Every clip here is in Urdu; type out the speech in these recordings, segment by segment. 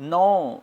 9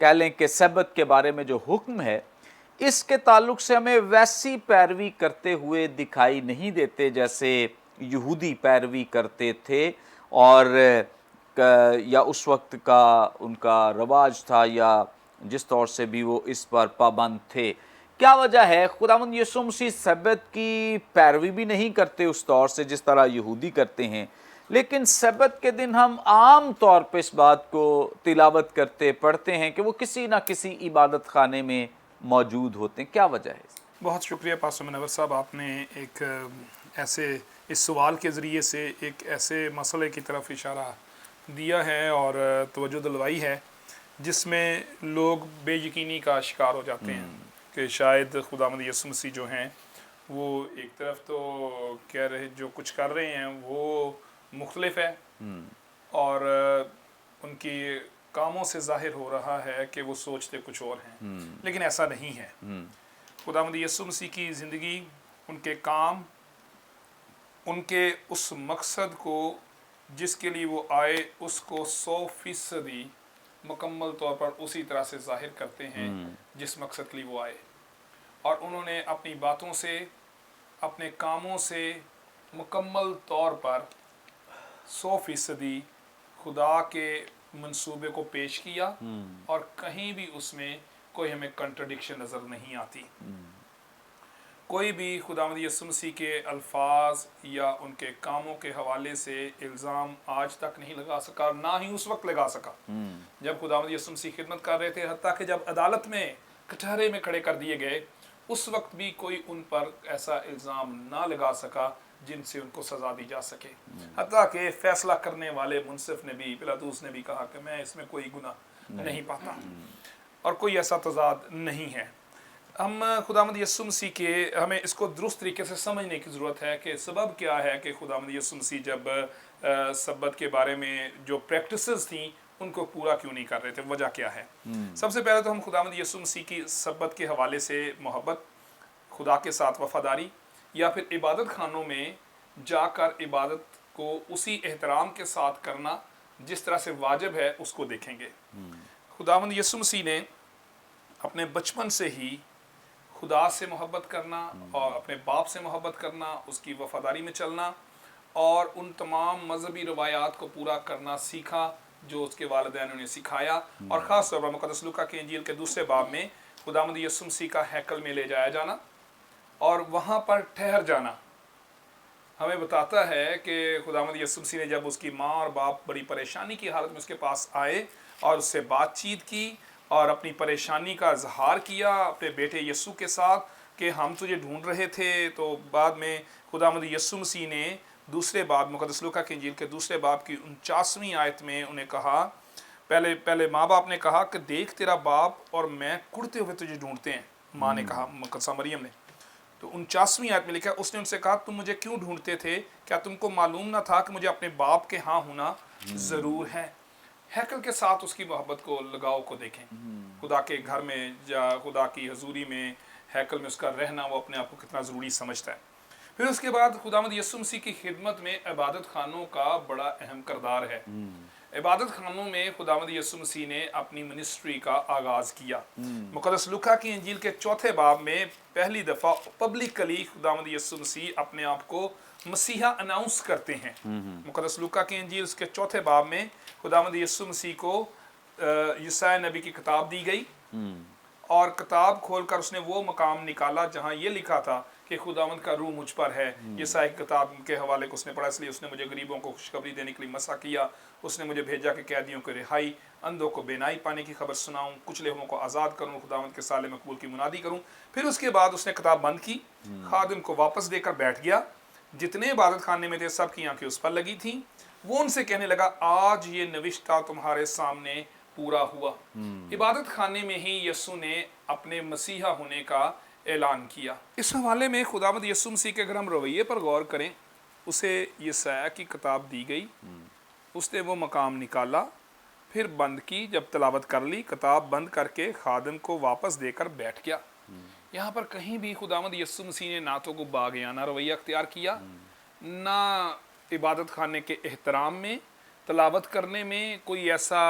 کہہ لیں کہ سبت کے بارے میں جو حکم ہے اس کے تعلق سے ہمیں ویسی پیروی کرتے ہوئے دکھائی نہیں دیتے جیسے یہودی پیروی کرتے تھے، اور یا اس وقت کا ان کا رواج تھا، یا جس طور سے بھی وہ اس پر پابند تھے۔ کیا وجہ ہے؟ خداوند یسوع مسیح سبت کی پیروی بھی نہیں کرتے اس طور سے جس طرح یہودی کرتے ہیں، لیکن سبت کے دن ہم عام طور پہ اس بات کو تلاوت کرتے پڑھتے ہیں کہ وہ کسی نہ کسی عبادت خانے میں موجود ہوتے ہیں۔ کیا وجہ ہے؟ بہت شکریہ پاسٹر منور صاحب، آپ نے ایک ایسے اس سوال کے ذریعے سے ایک ایسے مسئلے کی طرف اشارہ دیا ہے اور توجہ دلوائی ہے جس میں لوگ بے یقینی کا شکار ہو جاتے ہیں کہ شاید خداوند یسوع مسیح جو ہیں وہ ایک طرف تو کہہ رہے جو کچھ کر رہے ہیں وہ مختلف ہے، اور ان کی کاموں سے ظاہر ہو رہا ہے کہ وہ سوچتے کچھ اور ہیں، لیکن ایسا نہیں ہے۔ خداوند یسوع مسیح کی زندگی، ان کے کام، ان کے اس مقصد کو جس کے لیے وہ آئے اس کو 100% مکمل طور پر اسی طرح سے ظاہر کرتے ہیں جس مقصد کے لیے وہ آئے، اور انہوں نے اپنی باتوں سے، اپنے کاموں سے مکمل طور پر 100% خدا کے منصوبے کو پیش کیا، اور کہیں بھی اس میں کوئی ہمیں کنٹرڈکشن نظر نہیں آتی۔ کوئی بھی خداوند یسوع مسیح کے الفاظ یا ان کے کاموں کے حوالے سے الزام آج تک نہیں لگا سکا، نہ ہی اس وقت لگا سکا جب خداوند یسوع مسیح خدمت کر رہے تھے، حتیٰ کہ جب عدالت میں کٹہرے میں کھڑے کر دیے گئے اس وقت بھی کوئی ان پر ایسا الزام نہ لگا سکا جن سے ان کو سزا دی جا سکے، حتیٰ کہ فیصلہ کرنے والے منصف نے بھی، پلاطوس نے بھی کہا کہ میں اس میں کوئی گناہ نہیں پاتا، اور کوئی ایسا تضاد نہیں ہے۔ ہم خداوند یسوع مسیح کے ہمیں اس کو درست طریقے سے سمجھنے کی ضرورت ہے کہ سبب کیا ہے کہ خداوند یسوع مسیح جب سبت کے بارے میں جو پریکٹسز تھیں ان کو پورا کیوں نہیں کر رہے تھے، وجہ کیا ہے؟ سب سے پہلے تو ہم خداوند یسوع مسیح کی سبت کے حوالے سے محبت، خدا کے ساتھ وفاداری، یا پھر عبادت خانوں میں جا کر عبادت کو اسی احترام کے ساتھ کرنا جس طرح سے واجب ہے اس کو دیکھیں گے۔ خداوند یسوع مسیح نے اپنے بچپن سے ہی خدا سے محبت کرنا اور اپنے باپ سے محبت کرنا، اس کی وفاداری میں چلنا اور ان تمام مذہبی روایات کو پورا کرنا سیکھا جو اس کے والدین نے سکھایا، اور خاص طور پر مقدس لوکا کی انجیل کے دوسرے باب میں خداوند یسوع مسیح کا ہیکل میں لے جایا جانا اور وہاں پر ٹھہر جانا ہمیں بتاتا ہے کہ خداوند یسوع مسیح نے جب اس کی ماں اور باپ بڑی پریشانی کی حالت میں اس کے پاس آئے اور اس سے بات چیت کی اور اپنی پریشانی کا اظہار کیا اپنے بیٹے یسوع کے ساتھ کہ ہم تجھے ڈھونڈ رہے تھے، تو بعد میں خداوند یسوع مسیح نے دوسرے باب مقدس لوکا کی انجیل کے دوسرے باب کی 49ویں آیت میں انہیں کہا، پہلے ماں باپ نے کہا کہ دیکھ تیرا باپ اور میں کڑتے ہوئے تجھے ڈھونڈتے ہیں، ماں نے کہا، مقدسہ مریم نے۔ تو 49ویں آیت میں لکھا اس نے ان سے کہا تم مجھے کیوں ڈھونڈتے تھے؟ کیا تم کو معلوم نہ تھا کہ مجھے اپنے باپ کے ہاں ہونا ضرور ہے؟ ہیکل کے ساتھ اس کی محبت کو، لگاؤ کو دیکھیں، خدا کے گھر میں یا خدا کی حضوری میں ہیکل میں اس کا رہنا وہ اپنے آپ کو کتنا ضروری سمجھتا ہے۔ پھر اس کے بعد خداوند یسوع مسیح کی خدمت میں عبادت خانوں کا بڑا اہم کردار ہے۔ عبادت خانوں میں خداوند یسوع مسیح نے اپنی منسٹری کا آغاز کیا۔ مقدس لوکا کی انجیل کے 4 باب میں پہلی دفعہ پبلکلی خداوند یسوع مسیح اپنے آپ کو مسیحا اناؤنس کرتے ہیں۔ مقدس لوکا کی انجیل اس کے 4 باب میں خداوند یسوع مسیح کو یسایا نبی کی کتاب دی گئی، اور کتاب کھول کر اس نے وہ مقام نکالا جہاں یہ لکھا تھا کہ خداوند کا روح مجھ پر ہے۔ یسایا کی کتاب کے حوالے کو اس نے پڑھا، اس لیے اس نے مجھے غریبوں کو خوشخبری دینے کے لیے مسا کیا، اس نے مجھے بھیجا کہ قیدیوں کو رہائی، اندھوں کو بینائی پانے کی خبر سناؤں، کچلے ہوئوں کو آزاد کروں، خداوند کے سال مقبول کی منادی کروں۔ پھر اس کے بعد اس نے کتاب بند کی، خادم کو واپس دے کر بیٹھ گیا۔ جتنے عبادت خانے میں تھے سب کی آنکھیں اس پر لگی تھیں۔ وہ ان سے کہنے لگا آج یہ نوشتہ تمہارے سامنے پورا ہوا۔ عبادت خانے میں ہی یسوع نے اپنے مسیحا ہونے کا اعلان کیا۔ اس حوالے میں خداوند یسوع مسیح کے اگر ہم رویے پر غور کریں، اسے یسایا کی کتاب دی گئی، اس نے وہ مقام نکالا، پھر بند کی، جب تلاوت کر لی کتاب بند کر کے خادم کو واپس دے کر بیٹھ گیا۔ یہاں پر کہیں بھی خداوند یسوع مسیح نے نہ تو کو باغیانہ رویہ اختیار کیا، نہ عبادت خانے کے احترام میں تلاوت کرنے میں کوئی ایسا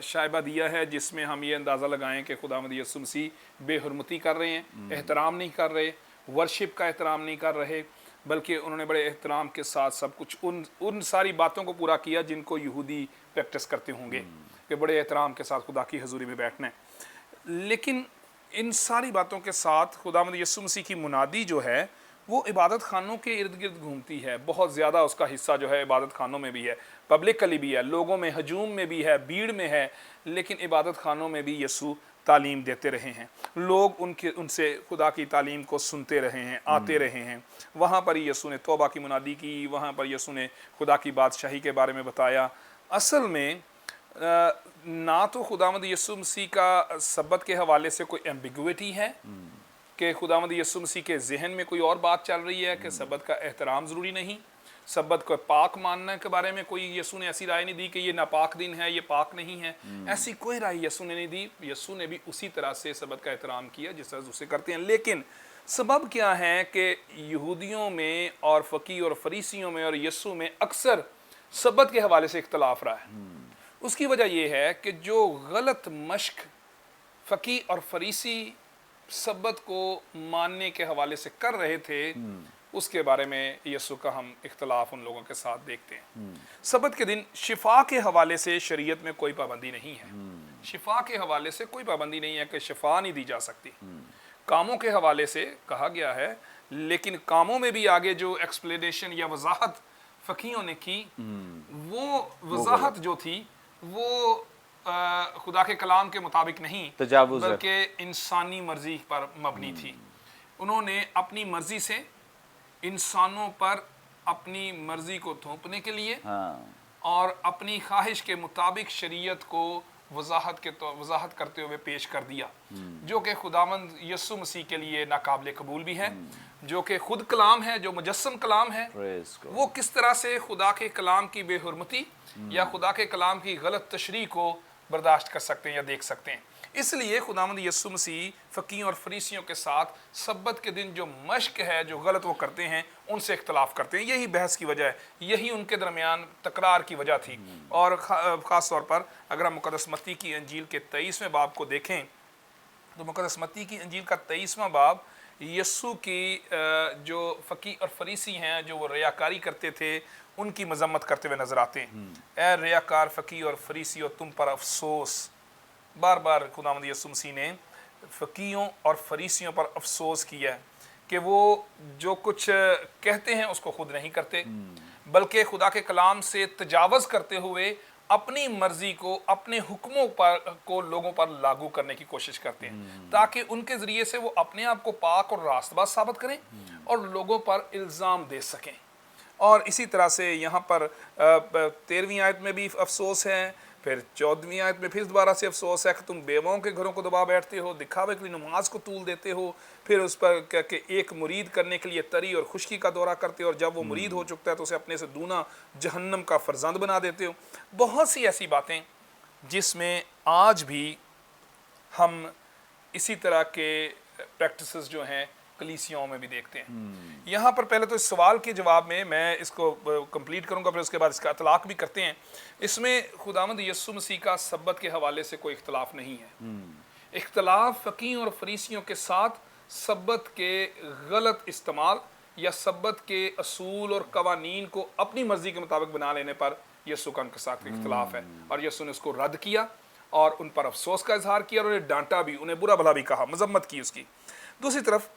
شائبہ دیا ہے جس میں ہم یہ اندازہ لگائیں کہ خداوند یسوع مسیح بے حرمتی کر رہے ہیں، احترام نہیں کر رہے، ورشپ کا احترام نہیں کر رہے، بلکہ انہوں نے بڑے احترام کے ساتھ سب کچھ ان ساری باتوں کو پورا کیا جن کو یہودی پریکٹس کرتے ہوں گے کہ بڑے احترام کے ساتھ خدا کی حضوری میں بیٹھنا ہے۔ لیکن ان ساری باتوں کے ساتھ خداوند یسوع مسیح کی منادی جو ہے وہ عبادت خانوں کے ارد گرد گھومتی ہے، بہت زیادہ اس کا حصہ جو ہے عبادت خانوں میں بھی ہے، پبلکلی بھی ہے، لوگوں میں ہجوم میں بھی ہے، بھیڑ میں ہے، لیکن عبادت خانوں میں بھی یسوع تعلیم دیتے رہے ہیں، لوگ ان سے خدا کی تعلیم کو سنتے رہے ہیں، آتے رہے ہیں، وہاں پر یسوع نے توبہ کی منادی کی، وہاں پر یسوع نے خدا کی بادشاہی کے بارے میں بتایا۔ اصل میں نہ تو خداوند یسوع مسیح کا سبت کے حوالے سے کوئی ایمبیگوٹی ہے کہ خداوند یسوع مسیح کے ذہن میں کوئی اور بات چل رہی ہے کہ سبت کا احترام ضروری نہیں، سبت کو پاک ماننے کے بارے میں کوئی یسوع نے ایسی رائے نہیں دی کہ یہ ناپاک دن ہے، یہ پاک نہیں ہے، ایسی کوئی رائے یسوع نے نہیں دی۔ یسوع نے بھی اسی طرح سے سبت کا احترام کیا جس طرح اسے کرتے ہیں۔ لیکن سبب کیا ہے کہ یہودیوں میں اور فقیہ اور فریسیوں میں اور یسوع میں اکثر سبت کے حوالے سے اختلاف رہا ہے۔ اس کی وجہ یہ ہے کہ جو غلط مشق فقیہ اور فریسی سبت کو ماننے کے حوالے سے کر رہے تھے، اس کے بارے میں یسوع کا ہم اختلاف ان لوگوں کے ساتھ دیکھتے ہیں۔ سبت کے دن شفا کے حوالے سے شریعت میں کوئی پابندی نہیں ہے، شفا کے حوالے سے کوئی پابندی نہیں ہے کہ شفا نہیں دی جا سکتی۔ کاموں کے حوالے سے کہا گیا ہے، لیکن کاموں میں بھی آگے جو ایکسپلینیشن یا وضاحت فقیہوں نے کی، وہ وضاحت جو تھی وہ خدا کے کلام کے مطابق نہیں بلکہ انسانی مرضی پر مبنی تھی۔ انہوں نے اپنی مرضی سے انسانوں پر اپنی مرضی کو تھوپنے کے لیے اور اپنی خواہش کے مطابق شریعت کو وضاحت کرتے ہوئے پیش کر دیا، جو کہ خداوند یسوع مسیح کے لیے ناقابل قبول بھی ہے، جو کہ خود کلام ہے، جو مجسم کلام ہے۔ وہ کس طرح سے خدا کے کلام کی بے حرمتی یا خدا کے کلام کی غلط تشریح کو برداشت کر سکتے ہیں یا دیکھ سکتے ہیں۔ اس لیے خداوند یسوع مسیح فقیہوں اور فریسیوں کے ساتھ سبت کے دن جو مشق ہے، جو غلط وہ کرتے ہیں، ان سے اختلاف کرتے ہیں۔ یہی بحث کی وجہ ہے، یہی ان کے درمیان تکرار کی وجہ تھی۔ اور خاص طور پر اگر ہم مقدس متی کی انجیل کے 23ویں باب کو دیکھیں تو مقدس متی کی انجیل کا 23واں باب یسوع کی جو فقیہ اور فریسی ہیں جو وہ ریاکاری کرتے تھے، ان کی مذمت کرتے ہوئے نظر آتے ہیں۔ اے ریاکار فقیہ اور فریسیو، تم پر افسوس۔ بار بار خداوند یسوع مسیح نے فقیہوں اور فریسیوں پر افسوس کیا ہے کہ وہ جو کچھ کہتے ہیں اس کو خود نہیں کرتے، بلکہ خدا کے کلام سے تجاوز کرتے ہوئے اپنی مرضی کو، اپنے حکموں کو لوگوں پر لاگو کرنے کی کوشش کرتے ہیں تاکہ ان کے ذریعے سے وہ اپنے آپ کو پاک اور راست باز ثابت کریں اور لوگوں پر الزام دے سکیں۔ اور اسی طرح سے یہاں پر 13ویں آیت میں بھی افسوس ہے، پھر 14ویں آیت میں پھر دوبارہ سے افسوس ہے کہ تم بیواؤں کے گھروں کو دبا بیٹھتے ہو، دکھاوے کے لیے نماز کو طول دیتے ہو، پھر اس پر کہ ایک مرید کرنے کے لیے تری اور خشکی کا دورہ کرتے ہو، اور جب وہ مرید ہو چکتا ہے تو اسے اپنے سے دونا جہنم کا فرزند بنا دیتے ہو۔ بہت سی ایسی باتیں جس میں آج بھی ہم اسی طرح کے پریکٹسز جو ہیں کلیسیاؤں میں بھی دیکھتے ہیں۔ یہاں پر پہلے تو اس سوال کے جواب میں اس کو کمپلیٹ کروں گا، پھر اس کے بعد اس کا اطلاق بھی کرتے ہیں۔ اس میں خداوند یسوع مسیح کا سبت کے حوالے سے کوئی اختلاف نہیں ہے۔ اختلاف فقیہوں اور فریسیوں کے ساتھ سبت کے غلط استعمال یا سبت کے اصول اور قوانین کو اپنی مرضی کے مطابق بنا لینے پر یسوع کا ان کے ساتھ اختلاف ہے، اور یسوع نے اس کو رد کیا اور ان پر افسوس کا اظہار کیا اور انہیں ڈانٹا بھی، انہیں برا بھلا بھی کہا، مذمت کی اس کی۔ دوسری طرف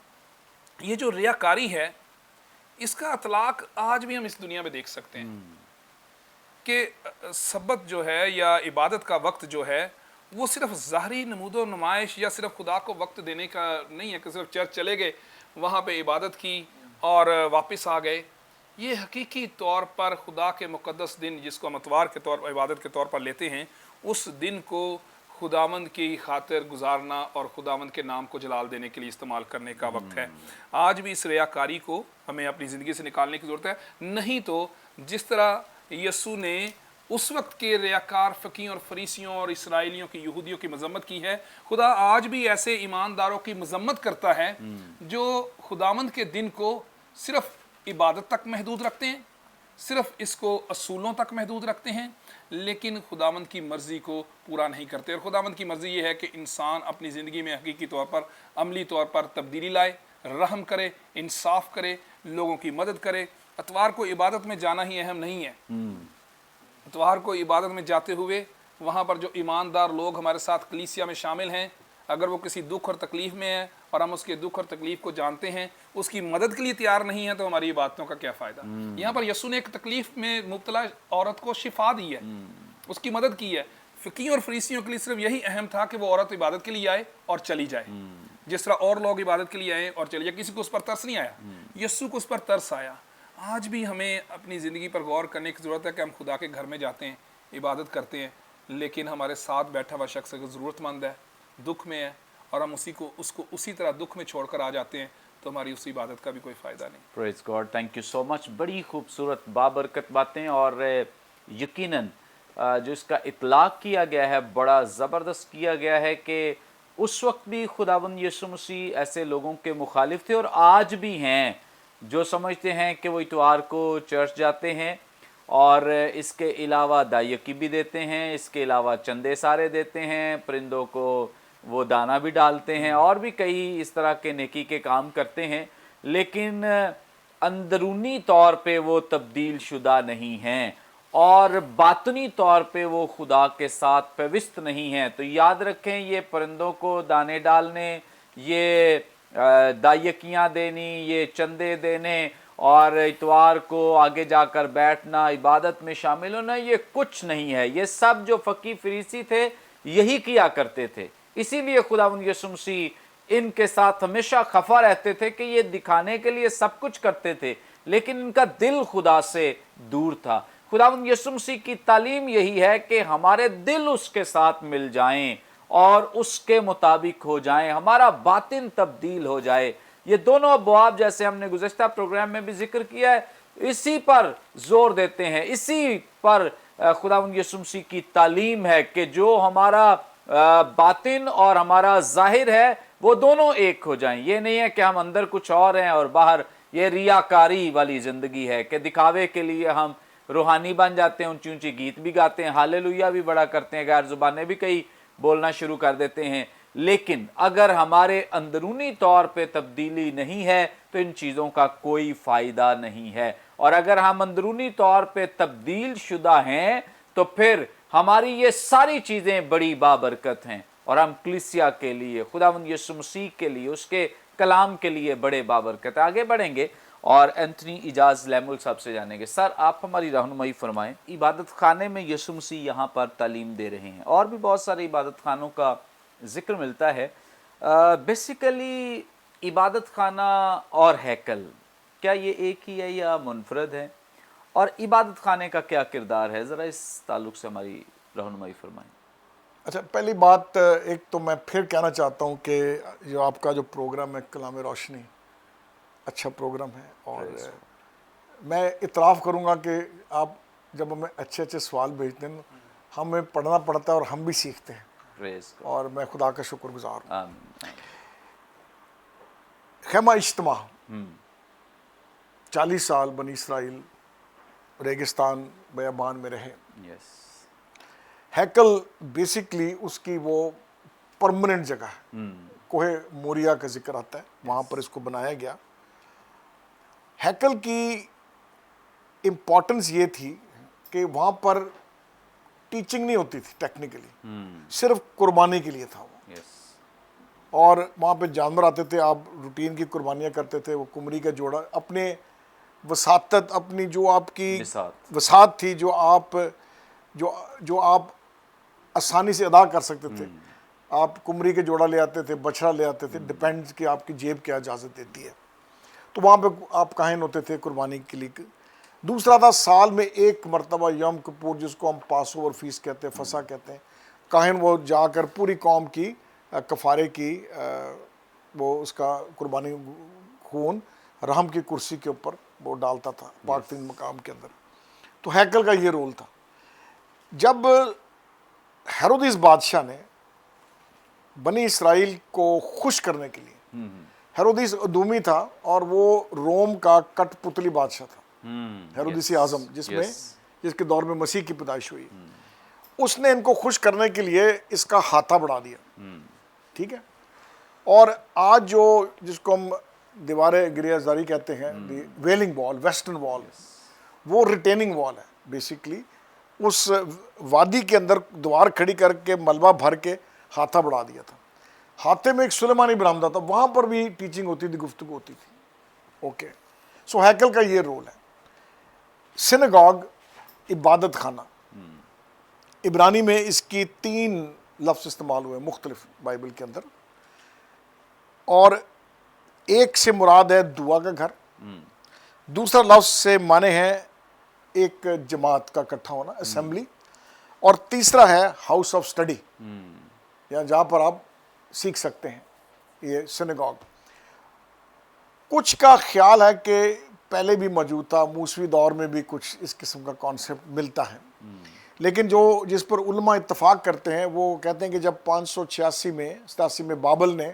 یہ جو ریاکاری ہے، اس کا اطلاق آج بھی ہم اس دنیا میں دیکھ سکتے ہیں کہ سبت جو ہے یا عبادت کا وقت جو ہے وہ صرف ظاہری نمود و نمائش یا صرف خدا کو وقت دینے کا نہیں ہے کہ صرف چرچ چلے گئے، وہاں پہ عبادت کی اور واپس آ گئے۔ یہ حقیقی طور پر خدا کے مقدس دن جس کو ہم اتوار کے طور پر عبادت کے طور پر لیتے ہیں، اس دن کو خداوند کی خاطر گزارنا اور خداوند کے نام کو جلال دینے کے لیے استعمال کرنے کا وقت ہے۔ آج بھی اس ریاکاری کو ہمیں اپنی زندگی سے نکالنے کی ضرورت ہے، نہیں تو جس طرح یسوع نے اس وقت کے ریاکار فقیہوں اور فریسیوں اور اسرائیلیوں کی، یہودیوں کی مذمت کی ہے، خدا آج بھی ایسے ایمانداروں کی مذمت کرتا ہے جو خداوند کے دن کو صرف عبادت تک محدود رکھتے ہیں، صرف اس کو اصولوں تک محدود رکھتے ہیں لیکن خداوند کی مرضی کو پورا نہیں کرتے. اور خداوند کی مرضی یہ ہے کہ انسان اپنی زندگی میں حقیقی طور پر عملی طور پر تبدیلی لائے, رحم کرے, انصاف کرے, لوگوں کی مدد کرے. اتوار کو عبادت میں جانا ہی اہم نہیں ہے. اتوار کو عبادت میں جاتے ہوئے وہاں پر جو ایماندار لوگ ہمارے ساتھ کلیسیا میں شامل ہیں, اگر وہ کسی دکھ اور تکلیف میں ہے اور ہم اس کے دکھ اور تکلیف کو جانتے ہیں, اس کی مدد کے لیے تیار نہیں ہے, تو ہماری عبادتوں کا کیا فائدہ. یہاں پر یسوع نے ایک تکلیف میں مبتلا عورت کو شفا دی ہے, اس کی مدد کی ہے. فقیوں اور فریسیوں کے لیے صرف یہی اہم تھا کہ وہ عورت عبادت کے لیے آئے اور چلی جائے, جس طرح اور لوگ عبادت کے لیے آئے اور چلی جائے. کسی کو اس پر ترس نہیں آیا, یسوع کو اس پر ترس آیا. آج بھی ہمیں اپنی زندگی پر غور کرنے کی ضرورت ہے کہ ہم خدا کے گھر میں جاتے ہیں, عبادت کرتے ہیں, لیکن ہمارے ساتھ بیٹھا ہوا شخص اگر ضرورت مند ہے, دکھ میں ہے, اور ہم اس کو اسی طرح دکھ میں چھوڑ کر آ جاتے ہیں, تو ہماری اس عبادت کا بھی کوئی فائدہ نہیں. پریز گاڈ, تھینک یو سو مچ. بڑی خوبصورت بابرکت باتیں, اور یقیناً جو اس کا اطلاق کیا گیا ہے بڑا زبردست کیا گیا ہے کہ اس وقت بھی خداوند یسوع مسیح ایسے لوگوں کے مخالف تھے اور آج بھی ہیں جو سمجھتے ہیں کہ وہ اتوار کو چرچ جاتے ہیں اور اس کے علاوہ دائیکی بھی دیتے ہیں, اس کے علاوہ چندے سارے دیتے ہیں, پرندوں کو وہ دانہ بھی ڈالتے ہیں, اور بھی کئی اس طرح کے نیکی کے کام کرتے ہیں, لیکن اندرونی طور پہ وہ تبدیل شدہ نہیں ہیں اور باطنی طور پہ وہ خدا کے ساتھ پیوست نہیں ہیں. تو یاد رکھیں, یہ پرندوں کو دانے ڈالنے, یہ دائیکیاں دینی, یہ چندے دینے اور اتوار کو آگے جا کر بیٹھنا, عبادت میں شامل ہونا, یہ کچھ نہیں ہے. یہ سب جو فقی فریسی تھے یہی کیا کرتے تھے. اسی لیے خداوند یسوع مسیح ان کے ساتھ ہمیشہ خفا رہتے تھے کہ یہ دکھانے کے لیے سب کچھ کرتے تھے لیکن ان کا دل خدا سے دور تھا. خداوند یسوع مسیح کی تعلیم یہی ہے کہ ہمارے دل اس کے ساتھ مل جائیں اور اس کے مطابق ہو جائیں, ہمارا باطن تبدیل ہو جائے. یہ دونوں ابواب جیسے ہم نے گزشتہ پروگرام میں بھی ذکر کیا ہے, اسی پر زور دیتے ہیں, اسی پر خداوند یسوع مسیح کی تعلیم ہے کہ جو ہمارا باطن اور ہمارا ظاہر ہے وہ دونوں ایک ہو جائیں. یہ نہیں ہے کہ ہم اندر کچھ اور ہیں اور باہر, یہ ریاکاری والی زندگی ہے کہ دکھاوے کے لیے ہم روحانی بن جاتے ہیں, اونچی اونچی گیت بھی گاتے ہیں, ہاللویا بھی بڑا کرتے ہیں, غیر زبانیں بھی کئی بولنا شروع کر دیتے ہیں, لیکن اگر ہمارے اندرونی طور پہ تبدیلی نہیں ہے تو ان چیزوں کا کوئی فائدہ نہیں ہے. اور اگر ہم اندرونی طور پہ تبدیل شدہ ہیں تو پھر ہماری یہ ساری چیزیں بڑی بابرکت ہیں اور ہم کلیسیا کے لیے, خداوند یسوع مسیح کے لیے, اس کے کلام کے لیے بڑے بابرکت. آگے بڑھیں گے اور اینتھنی اجاز لیمل صاحب سے جانیں گے. سر, آپ ہماری رہنمائی فرمائیں. عبادت خانے میں یسوع مسیح یہاں پر تعلیم دے رہے ہیں, اور بھی بہت سارے عبادت خانوں کا ذکر ملتا ہے. بیسیکلی عبادت خانہ اور ہیکل کیا یہ ایک ہی ہے یا منفرد ہے, اور عبادت خانے کا کیا کردار ہے, ذرا اس تعلق سے ہماری رہنمائی فرمائیں. اچھا, پہلی بات ایک تو میں پھر کہنا چاہتا ہوں کہ جو آپ کا جو پروگرام ہے کلام روشنی اچھا پروگرام ہے, اور میں اعتراف کروں گا کہ آپ جب ہمیں اچھے اچھے سوال بھیجتے ہیں ہمیں پڑھنا پڑتا ہے اور ہم بھی سیکھتے ہیں, اور میں خدا کا شکر گزار ہوں. خیمہ اجتماع 40 سال بنی اسرائیل ریگستان بیابان میں رہے. ہیکل بیسیکلی اس کی وہ پرماننٹ جگہ ہے, کوہ موریا کا ذکر آتا ہے, وہاں پر اس کو بنایا گیا. ہیکل کی امپورٹنس یہ تھی کہ وہاں پر ٹیچنگ نہیں ہوتی تھی ٹیکنیکلی, صرف قربانی کے لیے تھا وہ, اور وہاں پہ جانور آتے تھے, آپ روٹین کی قربانیاں کرتے تھے. وہ کمری کا جوڑا اپنے وساطت, اپنی جو آپ کی وساط تھی, جو آپ آسانی سے ادا کر سکتے تھے, آپ کمری کے جوڑا لے آتے تھے, بچڑا لے آتے تھے, ڈپینڈ کہ آپ کی جیب کیا اجازت دیتی ہے. تو وہاں پہ آپ کاہن ہوتے تھے قربانی کے لیے. دوسرا تھا سال میں ایک مرتبہ یوم کپور, جس کو ہم پاس اوور فیسٹ کہتے ہیں, فسح کہتے ہیں. کاہن وہ جا کر پوری قوم کی کفارے کی وہ اس کا قربانی خون رحم کی کرسی کے اوپر وہ ڈالتا تھا پاک ترین مقام کے اندر. تو ہیکل کا یہ رول تھا. جب ہیرودیس بادشاہ نے بنی اسرائیل کو خوش کرنے کے لیے, ہیرودیس ادومی تھا اور وہ روم کا کٹ پتلی بادشاہ تھا, ہیرودیس اعظم جس کے دور میں مسیح کی پیدائش ہوئی، اس نے ان کو خوش کرنے کے لیے اس کا ہاتھا بڑھا دیا، ٹھیک ہے. اور آج جو جس کو ہم دیوار گریہ زاری کہتے ہیں، ویلنگ وال، ویسٹرن وال، وہ ریٹیننگ وال ہے بیسیکلی. اس وادی کے اندر دیوار کھڑی کر کے ملبہ بھر کے ہاتھا بڑھا دیا تھا. ہاتھے میں ایک سلیمانی برآمدہ تھا، وہاں پر بھی ٹیچنگ ہوتی تھی، گفتگو ہوتی تھی. اوکے، سو ہیکل کا یہ رول ہے. سینگاگ عبادت خانہ، عبرانی میں اس کی 3 لفظ استعمال ہوئے مختلف بائبل کے اندر، اور ایک سے مراد ہے دعا کا گھر، دوسرا لفظ سے معنی ہے ایک جماعت کا اکٹھا ہونا، اسمبلی، اور تیسرا ہے ہاؤس آف اسٹڈی، یا جہاں پر آپ سیکھ سکتے ہیں. یہ سینگاگ کچھ کا خیال ہے کہ پہلے بھی موجود تھا، موسوی دور میں بھی کچھ اس قسم کا کانسیپٹ ملتا ہے، لیکن جس پر علماء اتفاق کرتے ہیں وہ کہتے ہیں کہ جب 586 میں بابل نے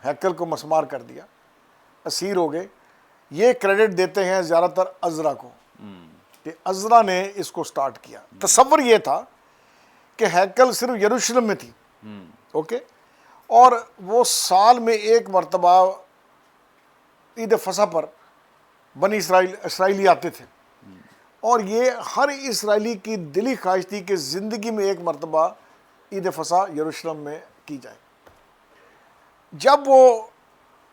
ہیکل کو مسمار کر دیا، اسیر ہو گئے. یہ کریڈٹ دیتے ہیں زیادہ تر عزرا کو، کہ عزرا نے اس کو سٹارٹ کیا. تصور یہ تھا کہ ہیکل صرف یروشلم میں تھی، اوکے، اور وہ سال میں ایک مرتبہ عید فصح پر بنی اسرائیلی آتے تھے، اور یہ ہر اسرائیلی کی دلی خواہش تھی کہ زندگی میں ایک مرتبہ عید فصح یروشلم میں کی جائے. جب وہ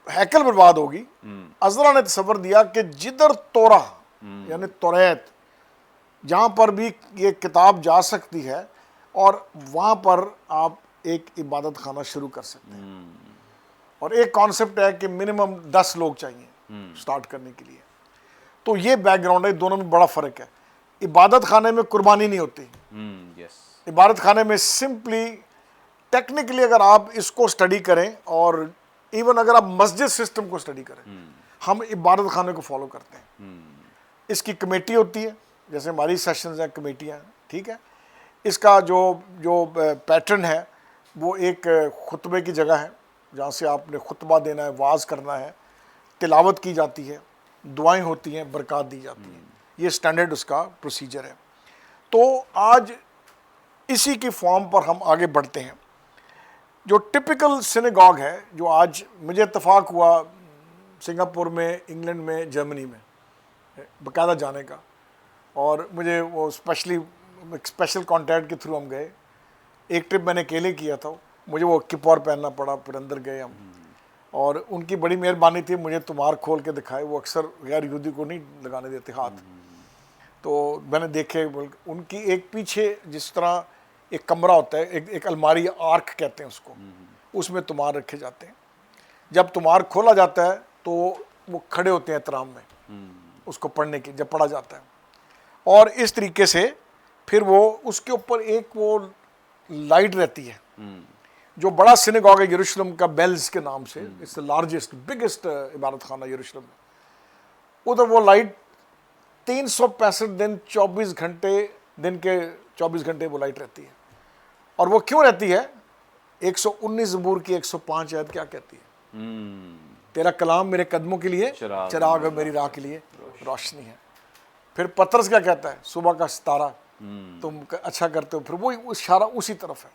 ہیکل برباد ہوگی، عزرا نے تصور دیا کہ جدھر تورا یعنی توریت، جہاں پر بھی یہ کتاب جا سکتی ہے، اور وہاں پر آپ ایک عبادت خانہ شروع کر سکتے ہیں. اور ایک کانسیپٹ ہے کہ منیمم 10 لوگ چاہیے سٹارٹ کرنے کے لیے. تو یہ بیک گراؤنڈ ہے، دونوں میں بڑا فرق ہے. عبادت خانے میں قربانی نہیں ہوتی، عبادت خانے میں سمپلی ٹیکنیکلی اگر آپ اس کو سٹڈی کریں، اور ایون اگر آپ مسجد سسٹم کو سٹڈی کریں، ہم عبادت خانے کو فالو کرتے ہیں. اس کی کمیٹی ہوتی ہے، جیسے ہماری سیشنز ہیں، کمیٹیاں ہیں، ٹھیک ہے. اس کا جو پیٹرن ہے وہ ایک خطبے کی جگہ ہے، جہاں سے آپ نے خطبہ دینا ہے، وعظ کرنا ہے، تلاوت کی جاتی ہے، دعائیں ہوتی ہیں، برکات دی جاتی ہیں. یہ سٹینڈرڈ اس کا پروسیجر ہے. تو آج اسی کی فارم پر ہم آگے بڑھتے ہیں. جو ٹپیکل سینگاگ ہے، جو آج مجھے اتفاق ہوا سنگاپور میں، انگلینڈ میں، جرمنی میں باقاعدہ جانے کا، اور مجھے وہ اسپیشل کانٹیکٹ کے تھرو ہم گئے. ایک ٹرپ میں نے اکیلے کیا تھا، مجھے وہ کپور پہننا پڑا، پھر اندر گئے ہم، اور ان کی بڑی مہربانی تھی، مجھے تمہار کھول کے دکھائے. وہ اکثر غیر یہودی کو نہیں لگانے دیتے ہاتھ. تو میں نے دیکھے ان کی ایک پیچھے جس طرح ایک کمرہ ہوتا ہے، ایک الماری، آرک کہتے ہیں اس کو، اس میں تمہار رکھے جاتے ہیں. جب تمہار کھولا جاتا ہے تو وہ کھڑے ہوتے ہیں احترام میں اس کو پڑھنے کے، جب پڑھا جاتا ہے. اور اس طریقے سے پھر وہ اس کے اوپر ایک وہ لائٹ رہتی ہے، جو بڑا سینگاگ ہے یروشلم کا، بیلز کے نام سے، اٹس دی لارجسٹ بگیسٹ عبادت خانہ یروشلم میں. ادھر وہ لائٹ 365 دن 24 گھنٹے، دن کے 24 گھنٹے وہ لائٹ رہتی ہے. اور وہ کیوں رہتی ہے؟ 119 زبور کی 105 آیت کیا کہتی ہے؟ تیرا کلام میرے قدموں کے لیے چراغ ہے، میری راہ کے لیے روشنی ہے. پھر پطرس کیا کہتا ہے؟ صبح کا ستارہ تم اچھا کرتے ہو. پھر وہ اشارہ اسی طرف ہے.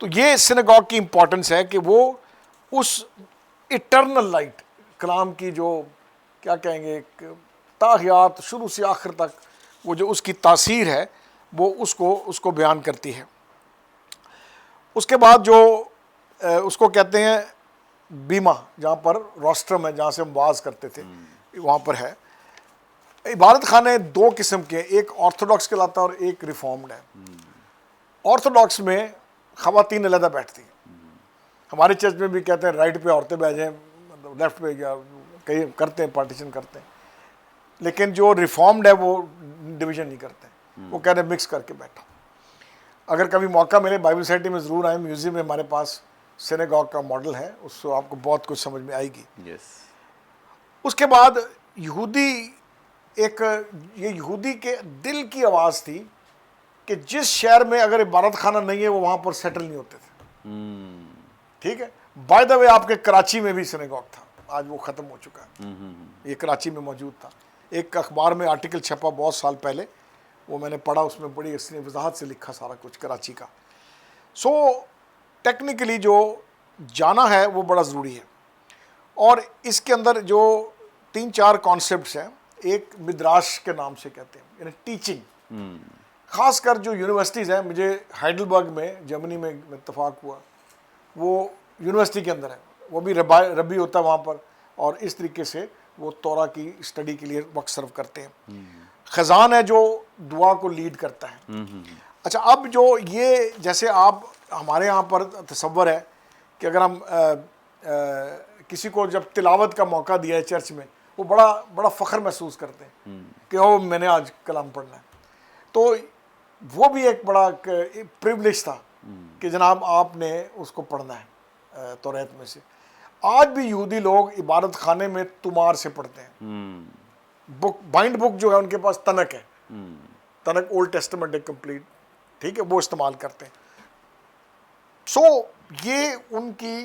تو یہ سینگاگ کی امپورٹنس ہے کہ وہ اس اٹرنل لائٹ، کلام کی جو کیا کہیں گے، تاحیات شروع سے آخر تک، وہ جو اس کی تاثیر ہے وہ اس کو بیان کرتی ہے. اس کے بعد جو اس کو کہتے ہیں بیما، جہاں پر روسٹرم ہے، جہاں سے ہم واز کرتے تھے، وہاں پر ہے. عبادت خانے 2 قسم کے، ایک آرتھوڈاکس کہلاتا ہے اور ایک ریفارمڈ ہے. آرتھوڈاکس میں خواتین علیحدہ بیٹھتی ہیں. ہمارے چرچ میں بھی کہتے ہیں رائٹ پہ عورتیں بیٹھ جائیں، لیفٹ پہ، یا کہیں کرتے ہیں پارٹیشن کرتے ہیں. لیکن جو ریفارمڈ ہے وہ ڈویژن نہیں کرتے، وہ کہتے ہیں مکس کر کے بیٹھو. اگر کبھی موقع ملے بائبل سوسائٹی میں ضرور آئیں. میوزیم میں ہمارے پاس سینگاگ کا ماڈل ہے، اس سے آپ کو بہت کچھ سمجھ میں آئے گی. اس کے بعد یہودی یہ یہودی کے دل کی آواز تھی کہ جس شہر میں اگر عبادت خانہ نہیں ہے وہ وہاں پر سیٹل نہیں ہوتے تھے. ٹھیک ہے. بائی دا وے آپ کے کراچی میں بھی سینگاگ تھا، آج وہ ختم ہو چکا ہے. یہ کراچی میں موجود تھا. ایک اخبار میں آرٹیکل چھپا بہت سال پہلے, وہ میں نے پڑھا, اس میں بڑی اس نے وضاحت سے لکھا سارا کچھ کراچی کا. سو ٹیکنیکلی جو جانا ہے وہ بڑا ضروری ہے, اور اس کے اندر جو 3-4 کانسیپٹس ہیں, ایک مدراش کے نام سے کہتے ہیں, یعنی ٹیچنگ. خاص کر جو یونیورسٹیز ہیں, مجھے ہائیڈلبرگ میں جرمنی میں اتفاق ہوا, وہ یونیورسٹی کے اندر ہے, وہ بھی ربی ہوتا ہے وہاں پر, اور اس طریقے سے وہ تورا کی اسٹڈی کے لیے وقت سرو کرتے ہیں. خزان ہے جو دعا کو لیڈ کرتا ہے. اچھا, اب جو یہ جیسے آپ ہمارے یہاں پر تصور ہے کہ اگر ہم کسی کو جب تلاوت کا موقع دیا ہے چرچ میں, وہ بڑا فخر محسوس کرتے ہیں کہ او میں نے آج کلام پڑھنا ہے. تو وہ بھی ایک بڑا پریولیج تھا کہ جناب آپ نے اس کو پڑھنا ہے توریت میں سے. آج بھی یہودی لوگ عبادت خانے میں تمار سے پڑھتے ہیں. بائنڈ بک جو ہے ان کے پاس تنک ہے, تنک اولڈ ٹیسٹمنٹ ہے کمپلیٹ, ٹھیک ہے, وہ استعمال کرتے ہیں. سو یہ ان کی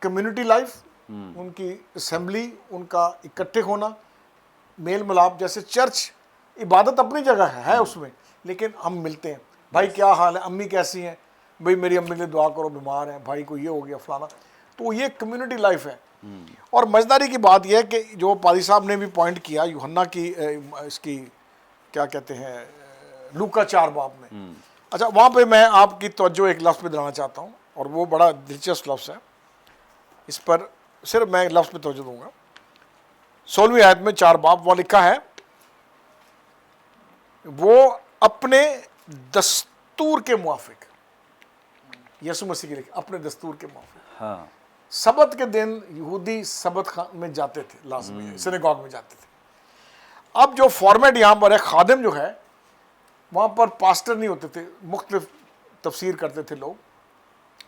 کمیونٹی لائف, ان کی اسمبلی, ان کا اکٹھے ہونا, میل ملاپ, جیسے چرچ عبادت اپنی جگہ ہے اس میں, لیکن ہم ملتے ہیں, بھائی کیا حال ہے, امی کیسی ہیں, بھائی میری امی کے لیے دعا کرو, بیمار ہیں, بھائی کو یہ ہو گیا فلانا. تو یہ کمیونٹی لائف ہے. اور مزیداری کی بات یہ ہے کہ جو پادری صاحب نے بھی پوائنٹ کیا یوحنا کی اس کی کیا کہتے ہیں لوکا 4 باب میں. اچھا, وہاں پہ میں آپ کی توجہ ایک لفظ پہ دلانا چاہتا ہوں, اور وہ بڑا دلچسپ لفظ ہے. اس پر صرف میں لفظ پہ توجہ دوں گا. 16ویں آیت میں 4 باب وہ لکھا ہے, وہ اپنے دستور کے موافق, یسوع مسیح کے لکھے اپنے دستور کے موافق. سبت کے دن یہودی سبت میں جاتے تھے, لازمی سینیگاگ میں جاتے تھے. اب جو فارمیٹ یہاں پر ہے, خادم جو ہے وہاں پر پاسٹر نہیں ہوتے تھے, مختلف تفسیر کرتے تھے لوگ.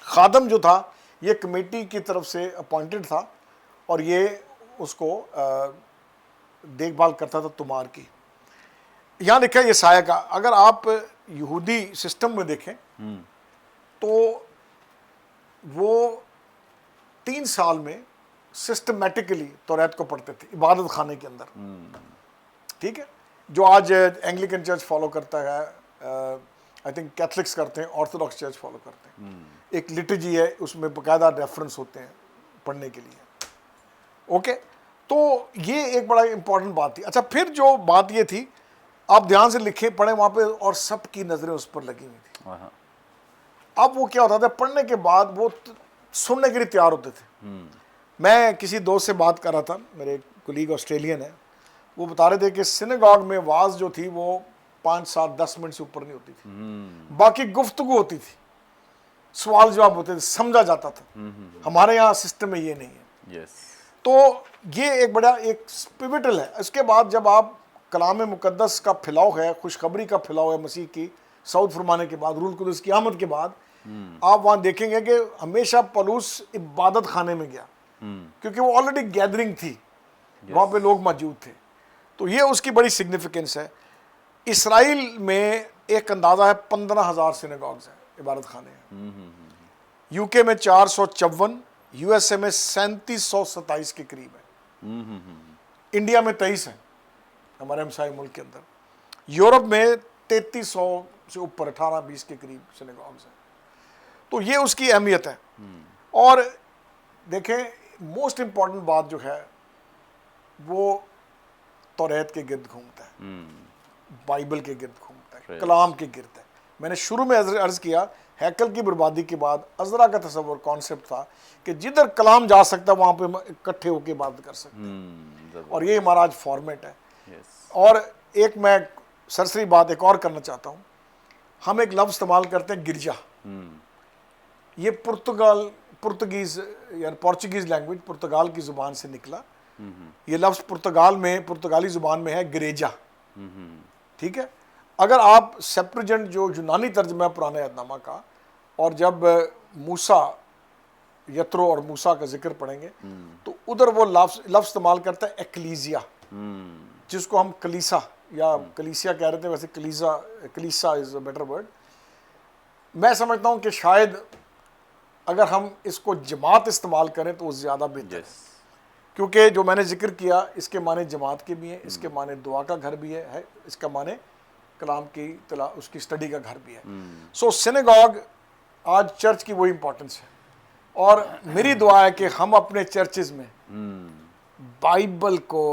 خادم جو تھا یہ کمیٹی کی طرف سے اپوائنٹڈ تھا, اور یہ اس کو دیکھ بھال کرتا تھا تمار کی. یہاں لکھا ہے یہ سایہ کا, اگر آپ یہودی سسٹم میں دیکھیں تو وہ 3 سال میں سسٹمیٹکلی توریت کو پڑھتے تھے عبادت خانے کے اندر. ٹھیک ہے, جو آج اینگلیکن چرچ فالو کرتا ہے, آئی تھنک کیتھلکس کرتے ہیں, آرتھوڈاکس چرچ فالو کرتے ہیں. ایک لٹرجی ہے, اس میں باقاعدہ ریفرنس ہوتے ہیں پڑھنے کے لیے. اوکے, تو یہ ایک بڑا امپورٹنٹ بات تھی. اچھا, پھر جو بات یہ تھی, آپ دھیان سے لکھیں پڑھیں وہاں پہ, اور سب کی نظریں اس پر لگی ہوئی تھی. اب وہ کیا ہوتا تھا, پڑھنے کے بعد وہ سننے کے لیے تیار ہوتے تھے. میں کسی دوست سے بات کر رہا تھا, میرے کولیگ آسٹریلین ہے, وہ بتا رہے تھے کہ سینیگاگ میں واز جو تھی وہ 5-7-10 منٹ سے اوپر نہیں ہوتی تھی, باقی گفتگو ہوتی تھی, سوال جواب ہوتے تھے, سمجھا جاتا تھا. ہمارے یہاں سسٹم میں یہ نہیں ہے. تو یہ ایک بڑا ایک پیوٹل ہے. اس کے بعد جب آپ کلام مقدس کا پھیلاؤ ہے, خوشخبری کا پھیلاؤ ہے مسیح کی صعود فرمانے کے بعد, روح القدس کی آمد کے بعد, آپ وہاں دیکھیں گے کہ ہمیشہ پولس عبادت خانے میں گیا, کیونکہ وہ آلریڈی گیدرنگ تھی, وہاں پہ لوگ موجود تھے. تو یہ اس کی بڑی سگنیفیکنس ہے. اسرائیل میں ایک اندازہ ہے 15,000 سینیگاگز ہیں, عبادت خانے ہیں. یو کے میں 454, یو ایس اے میں 3727 کے قریب ہے. انڈیا میں 23 ہیں ہمارے ہمسائے ملک کے اندر. یورپ میں 3300 سے اوپر 18-20 کے قریب سینیگاگز ہیں. تو یہ اس کی اہمیت ہے. اور دیکھیں موسٹ امپورٹنٹ بات جو ہے وہ توریت کے گرد گھومتا ہے, بائبل کے گرد گھومتا ہے, کلام کے گرد ہے. میں نے شروع میں عرض کیا, ہیکل کی بربادی کے بعد عزرا کا تصور کانسیپٹ تھا کہ جدھر کلام جا سکتا وہاں پہ اکٹھے ہو کے عبادت کر سکتے ہیں, اور یہ ہمارا آج فارمیٹ ہے. اور ایک میں سرسری بات ایک اور کرنا چاہتا ہوں, ہم ایک لفظ استعمال کرتے ہیں گرجا. یہ پرتگیز یعنی پورچوگیز لینگویج, پرتگال کی زبان سے نکلا. یہ لفظ پرتگالی زبان میں ہے گریجا. ٹھیک ہے, اگر آپ سیپٹوجنٹ جو یونانی ترجمہ ہے پرانے عہد نامہ کا, اور جب موسیٰ, یترو اور موسیٰ کا ذکر پڑھیں گے تو ادھر وہ لفظ استعمال کرتا ہے ایکلیزیا, جس کو ہم کلیسا یا کلیسیا کہہ رہے تھے, ویسے کلیسا از اے بیٹر ورڈ. میں سمجھتا ہوں کہ شاید اگر ہم اس کو جماعت استعمال کریں تو وہ زیادہ بہتر ہے. کیونکہ جو میں نے ذکر کیا اس کے معنی جماعت کے بھی ہیں، اس کے معنی دعا کا گھر بھی ہے، اس کا معنی کلام کی اس کی اسٹڈی کا گھر بھی ہے. سو سینیگاگ آج چرچ کی وہی امپورٹنس ہے، اور میری دعا ہے کہ ہم اپنے چرچز میں بائبل کو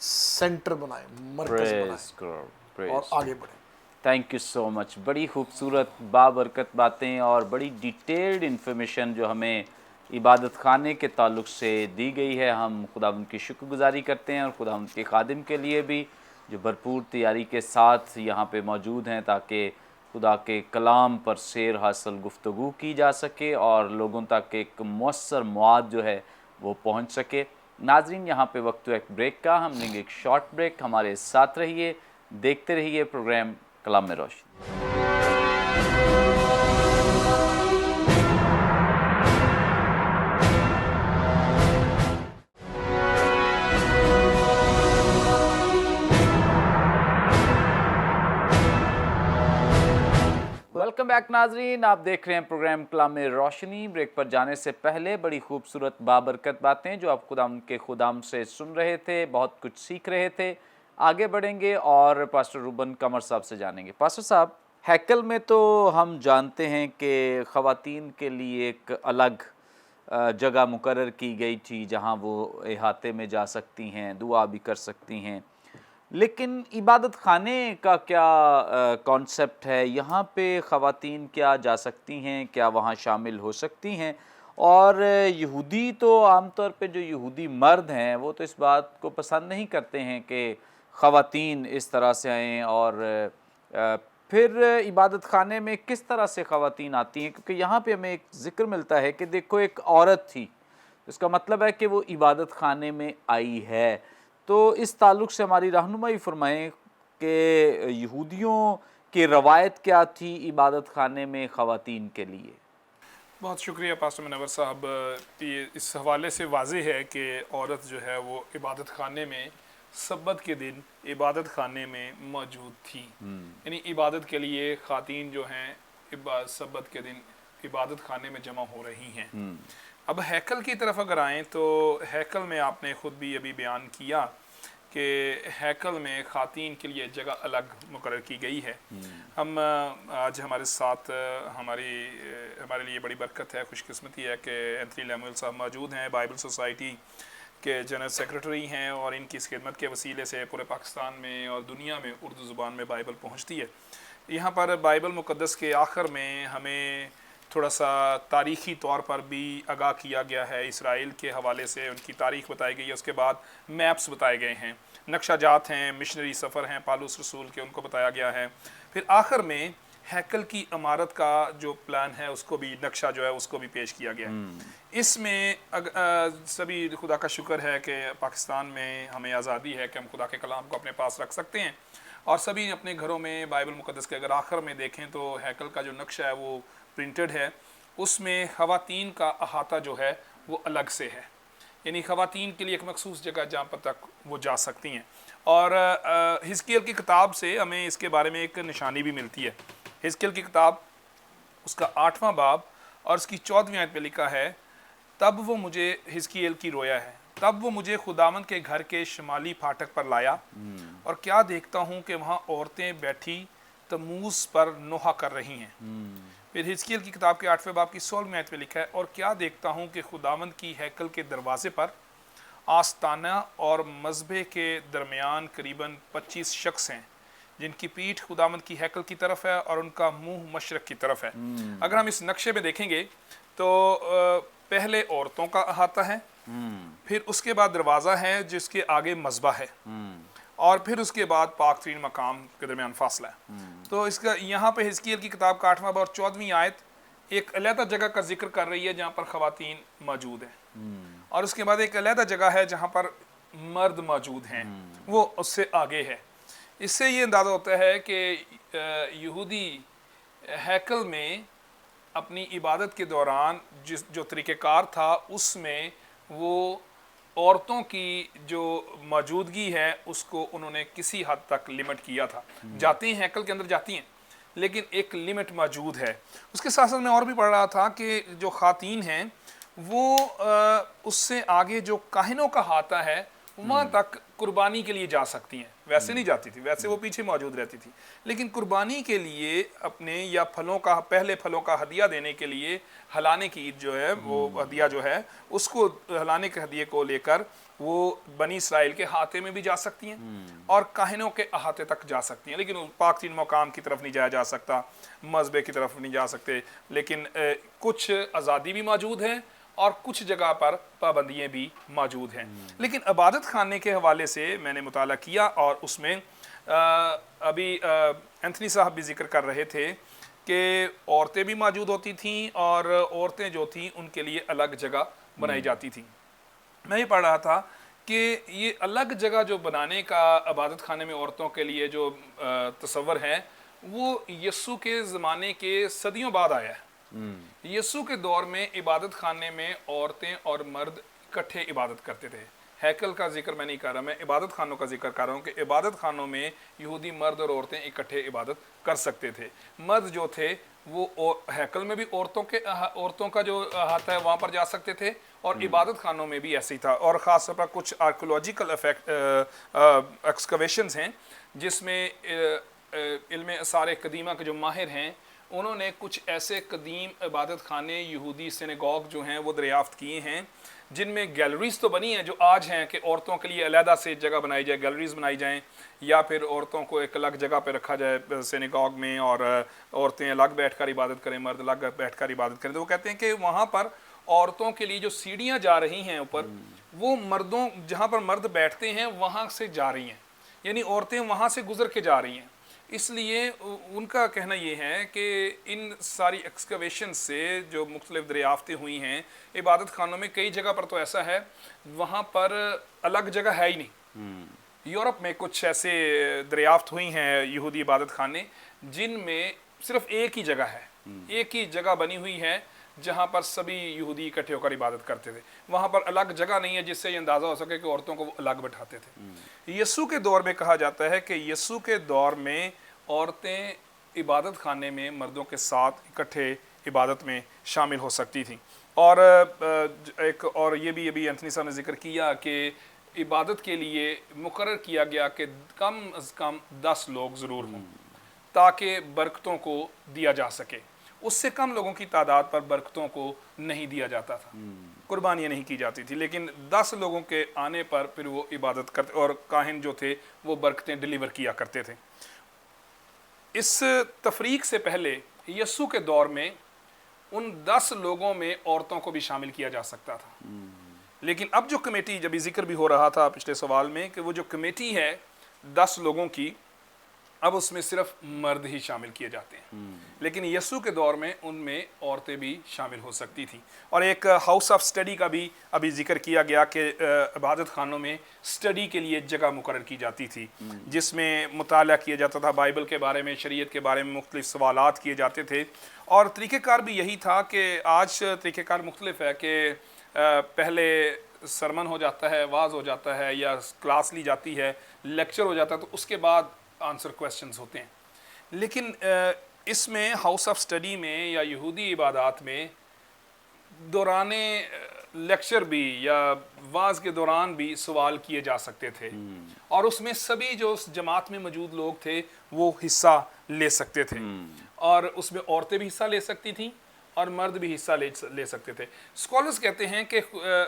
سینٹر بنائیں، مرکز بنائیں اور آگے بڑھیں. تھینک یو سو مچ. بڑی خوبصورت بابرکت باتیں اور بڑی ڈیٹیلڈ انفارمیشن جو ہمیں عبادت خانے کے تعلق سے دی گئی ہے. ہم خداوند کی شکر گزاری کرتے ہیں، اور خداوند کے خادم کے لیے بھی جو بھرپور تیاری کے ساتھ یہاں پہ موجود ہیں تاکہ خدا کے کلام پر سیر حاصل گفتگو کی جا سکے اور لوگوں تک ایک مؤثر مواد جو ہے وہ پہنچ سکے. ناظرین، یہاں پہ وقت ایک بریک کا، ہم لیں گے ایک شارٹ بریک. ہمارے ساتھ رہیے، دیکھتے رہیے پروگرام کلام میں روشنی. ویلکم بیک ناظرین، آپ دیکھ رہے ہیں پروگرام کلام میں روشنی. بریک پر جانے سے پہلے بڑی خوبصورت بابرکت باتیں جو آپ خدام سے سن رہے تھے، بہت کچھ سیکھ رہے تھے. آگے بڑھیں گے اور پاسٹر روبن قمر صاحب سے جانیں گے. پاسٹر صاحب، ہیکل میں تو ہم جانتے ہیں کہ خواتین کے لیے ایک الگ جگہ مقرر کی گئی تھی جہاں وہ احاطے میں جا سکتی ہیں، دعا بھی کر سکتی ہیں. لیکن عبادت خانے کا کیا کانسیپٹ ہے؟ یہاں پہ خواتین کیا جا سکتی ہیں؟ کیا وہاں شامل ہو سکتی ہیں؟ اور یہودی تو عام طور پہ جو یہودی مرد ہیں وہ تو اس بات کو پسند نہیں کرتے ہیں کہ خواتین اس طرح سے آئیں. اور پھر عبادت خانے میں کس طرح سے خواتین آتی ہیں؟ کیونکہ یہاں پہ ہمیں ایک ذکر ملتا ہے کہ دیکھو ایک عورت تھی، اس کا مطلب ہے کہ وہ عبادت خانے میں آئی ہے. تو اس تعلق سے ہماری رہنمائی فرمائیں کہ یہودیوں کی روایت کیا تھی عبادت خانے میں خواتین کے لیے. بہت شکریہ پاسٹر منور صاحب. یہ اس حوالے سے واضح ہے کہ عورت جو ہے وہ عبادت خانے میں سبت کے دن عبادت خانے میں موجود تھی. یعنی عبادت کے لیے خواتین جو ہیں سبت کے دن عبادت خانے میں جمع ہو رہی ہیں. اب ہیکل کی طرف اگر آئیں تو ہیکل میں آپ نے خود بھی ابھی بیان کیا کہ ہیکل میں خواتین کے لیے جگہ الگ مقرر کی گئی ہے. ہم آج ہمارے ساتھ ہمارے لیے بڑی برکت ہے، خوش قسمتی ہے کہ اینتھنی لیمویل صاحب موجود ہیں، بائبل سوسائٹی کے جنرل سیکرٹری ہیں، اور ان کی اس خدمت کے وسیلے سے پورے پاکستان میں اور دنیا میں اردو زبان میں بائبل پہنچتی ہے. یہاں پر بائبل مقدس کے آخر میں ہمیں تھوڑا سا تاریخی طور پر بھی آگاہ کیا گیا ہے. اسرائیل کے حوالے سے ان کی تاریخ بتائی گئی ہے، اس کے بعد میپس بتائے گئے ہیں، نقشہ جات ہیں، مشنری سفر ہیں پالوس رسول کے، ان کو بتایا گیا ہے. پھر آخر میں ہیکل کی عمارت کا جو پلان ہے اس کو بھی، نقشہ جو ہے اس کو بھی پیش کیا گیا ہے. اس میں سبھی خدا کا شکر ہے کہ پاکستان میں ہمیں آزادی ہے کہ ہم خدا کے کلام کو اپنے پاس رکھ سکتے ہیں، اور سبھی اپنے گھروں میں بائبل مقدس کے اگر آخر میں دیکھیں تو ہیکل کا جو نقشہ ہے وہ پرنٹڈ ہے. اس میں خواتین کا احاطہ جو ہے وہ الگ سے ہے، یعنی خواتین کے لیے ایک مخصوص جگہ جہاں پر تک وہ جا سکتی ہیں. اور حزقیل کی کتاب سے ہمیں اس کے بارے میں ایک نشانی بھی ملتی ہے. حزقیل کی کتاب اس کا 8واں باب اور اس کی 14ویں آیت پہ لکھا ہے، تب وہ مجھے، حزقیل کی رویا ہے، تب وہ مجھے خداوند کے گھر کے شمالی پھاٹک پر لایا، اور کیا دیکھتا ہوں کہ وہاں عورتیں بیٹھی تموز پر نوحہ کر رہی ہیں. پھر حزقیل کی کتاب کے 8ویں باب کی 16ویں آیت پہ لکھا ہے، اور کیا دیکھتا ہوں کہ خداوند کی ہیکل کے دروازے پر آستانہ اور مذبح کے درمیان قریباً 25 شخص ہیں جن کی پیٹھ خداوند کی ہیکل کی طرف ہے اور ان کا منہ مشرق کی طرف ہے. اگر ہم اس نقشے میں دیکھیں گے تو پہلے عورتوں کا احاطہ ہے، پھر اس کے بعد دروازہ ہے جس کے آگے مذبح ہے، اور پھر اس کے بعد پاک ترین مقام کے درمیان فاصلہ ہے. تو اس کا یہاں پہ حزقیل کی کتاب کا 8واں باب اور 14ویں آیت ایک علیحدہ جگہ کا ذکر کر رہی ہے جہاں پر خواتین موجود ہیں، اور اس کے بعد ایک علیحدہ جگہ ہے جہاں پر مرد موجود ہیں، وہ اس سے آگے ہے. اس سے یہ اندازہ ہوتا ہے کہ یہودی ہیکل میں اپنی عبادت کے دوران جو طریقہ کار تھا اس میں وہ عورتوں کی جو موجودگی ہے اس کو انہوں نے کسی حد تک لمٹ کیا تھا. جاتی ہیں ہیکل کے اندر جاتی ہیں لیکن ایک لمٹ موجود ہے. اس کے ساتھ ساتھ میں اور بھی پڑھ رہا تھا کہ جو خواتین ہیں وہ اس سے آگے جو کاہنوں کا ہاتھا ہے وہاں تک قربانی کے لیے جا سکتی ہیں، ویسے نہیں جاتی تھی، ویسے وہ پیچھے موجود رہتی تھی، لیکن قربانی کے لیے اپنے یا پہلے پھلوں کا ہدیہ دینے کے لیے ہلانے کی عید جو ہے وہ ہدیہ جو ہے اس کو ہلانے کے ہدیے کو لے کر وہ بنی اسرائیل کے ہاتھے میں بھی جا سکتی ہیں اور کاہنوں کے احاطے تک جا سکتی ہیں، لیکن پاک تین مقام کی طرف نہیں جایا جا سکتا، مذبے کی طرف نہیں جا سکتے، لیکن کچھ آزادی بھی موجود ہے اور کچھ جگہ پر پابندیاں بھی موجود ہیں۔ لیکن عبادت خانے کے حوالے سے میں نے مطالعہ کیا اور اس میں ابھی اینتھنی صاحب بھی ذکر کر رہے تھے کہ عورتیں بھی موجود ہوتی تھیں اور عورتیں جو تھیں ان کے لیے الگ جگہ بنائی جاتی تھیں۔ میں یہ پڑھ رہا تھا کہ یہ الگ جگہ جو بنانے کا عبادت خانے میں عورتوں کے لیے جو تصور ہے وہ یسوع کے زمانے کے صدیوں بعد آیا ہے۔ یسوع کے دور میں عبادت خانے میں عورتیں اور مرد اکٹھے عبادت کرتے تھے۔ ہیکل کا ذکر میں نہیں کر رہا، میں عبادت خانوں کا ذکر کر رہا ہوں کہ عبادت خانوں میں یہودی مرد اور عورتیں اکٹھے عبادت کر سکتے تھے۔ مرد جو تھے وہ ہیکل میں بھی عورتوں کا جو ہاتھ ہے وہاں پر جا سکتے تھے اور عبادت خانوں میں بھی ایسے ہی تھا، اور خاص طور پر کچھ آرکیولوجیکل ایکسکویشنز ہیں جس میں علم آثار قدیمہ کے جو ماہر ہیں انہوں نے کچھ ایسے قدیم عبادت خانے یہودی سینیگوگ جو ہیں وہ دریافت کیے ہیں جن میں گیلریز تو بنی ہیں جو آج ہیں کہ عورتوں کے لیے علیحدہ سے جگہ بنائی جائے، گیلریز بنائی جائیں یا پھر عورتوں کو ایک الگ جگہ پہ رکھا جائے سینیگوگ میں اور عورتیں الگ بیٹھ کر عبادت کریں، مرد الگ بیٹھ کر عبادت کریں۔ تو وہ کہتے ہیں کہ وہاں پر عورتوں کے لیے جو سیڑھیاں جا رہی ہیں اوپر وہ مردوں جہاں پر مرد بیٹھتے ہیں وہاں سے جا رہی ہیں، یعنی عورتیں وہاں سے گزر کے جا رہی ہیں۔ اس لیے ان کا کہنا یہ ہے کہ ان ساری ایکسکویشن سے جو مختلف دریافتیں ہوئی ہیں عبادت خانوں میں کئی جگہ پر تو ایسا ہے وہاں پر الگ جگہ ہے ہی نہیں۔ یورپ میں کچھ ایسے دریافت ہوئی ہیں یہودی عبادت خانے جن میں صرف ایک ہی جگہ ہے، ایک ہی جگہ بنی ہوئی ہے جہاں پر سبھی یہودی اکٹھے ہو کر عبادت کرتے تھے، وہاں پر الگ جگہ نہیں ہے جس سے یہ اندازہ ہو سکے کہ عورتوں کو وہ الگ بٹھاتے تھے۔ یسوع کے دور میں کہا جاتا ہے کہ یسوع کے دور میں عورتیں عبادت خانے میں مردوں کے ساتھ اکٹھے عبادت میں شامل ہو سکتی تھیں، اور ایک اور یہ بھی ابھی اینتھنی صاحب نے ذکر کیا کہ عبادت کے لیے مقرر کیا گیا کہ کم از کم 10 لوگ ضرور ہوں تاکہ برکتوں کو دیا جا سکے۔ اس سے کم لوگوں کی تعداد پر برکتوں کو نہیں دیا جاتا تھا، قربانیاں نہیں کی جاتی تھی، لیکن 10 لوگوں کے آنے پر پھر وہ عبادت کرتے اور کاہن جو تھے وہ برکتیں ڈیلیور کیا کرتے تھے۔ اس تفریق سے پہلے یسوع کے دور میں ان 10 لوگوں میں عورتوں کو بھی شامل کیا جا سکتا تھا، لیکن اب جو کمیٹی جب ذکر بھی ہو رہا تھا پچھلے سوال میں کہ وہ جو کمیٹی ہے 10 لوگوں کی اب اس میں صرف مرد ہی شامل کیے جاتے ہیں، لیکن یسوع کے دور میں ان میں عورتیں بھی شامل ہو سکتی تھیں۔ اور ایک ہاؤس آف سٹڈی کا بھی ابھی ذکر کیا گیا کہ عبادت خانوں میں سٹڈی کے لیے جگہ مقرر کی جاتی تھی جس میں مطالعہ کیا جاتا تھا، بائبل کے بارے میں، شریعت کے بارے میں مختلف سوالات کیے جاتے تھے، اور طریقہ کار بھی یہی تھا کہ آج طریقہ کار مختلف ہے کہ پہلے سرمن ہو جاتا ہے، واعظ ہو جاتا ہے یا کلاس لی جاتی ہے، لیکچر ہو جاتا ہے، تو اس کے بعد آنسر کویسچنز ہوتے ہیں، لیکن اس میں ہاؤس آف سٹڈی میں یا یہودی عبادات میں دوران لیکچر بھی یا واعظ کے دوران بھی سوال کیے جا سکتے تھے، اور اس میں سبھی جو اس جماعت میں موجود لوگ تھے وہ حصہ لے سکتے تھے، اور اس میں عورتیں بھی حصہ لے سکتی تھیں اور مرد بھی حصہ لے سکتے تھے۔ اسکالرز کہتے ہیں کہ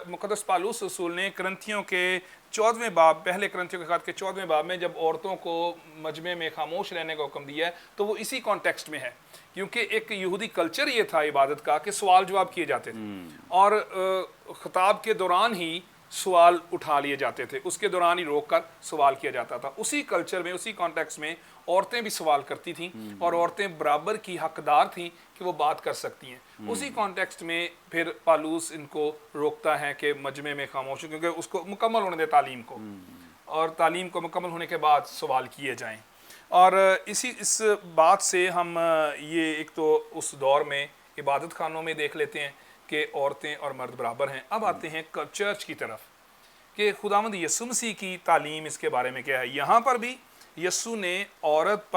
مقدس پالوس رسول نے کرنتھیوں کے 14ویں باب، پہلے کرنتھیوں کے خط کے 14ویں باب میں جب عورتوں کو مجمع میں خاموش رہنے کا حکم دیا ہے تو وہ اسی کانٹیکسٹ میں ہے، کیونکہ ایک یہودی کلچر یہ تھا عبادت کا کہ سوال جواب کیے جاتے تھے اور خطاب کے دوران ہی سوال اٹھا لیے جاتے تھے، اس کے دوران ہی روک کر سوال کیا جاتا تھا۔ اسی کلچر میں، اسی کانٹیکسٹ میں عورتیں بھی سوال کرتی تھیں اور عورتیں برابر کی حقدار تھیں کہ وہ بات کر سکتی ہیں۔ اسی کانٹیکسٹ میں پھر پالوس ان کو روکتا ہے کہ مجمع میں خاموش ہو، کیونکہ اس کو مکمل ہونے دے تعلیم کو، اور تعلیم کو مکمل ہونے کے بعد سوال کیے جائیں۔ اور اس بات سے ہم یہ ایک تو اس دور میں عبادت خانوں میں دیکھ لیتے ہیں کہ عورتیں اور مرد برابر ہیں۔ اب آتے ہیں چرچ کی طرف کہ خداوند یسوع مسیح کی تعلیم اس کے بارے میں کیا ہے۔ یہاں پر بھی یسوع نے عورت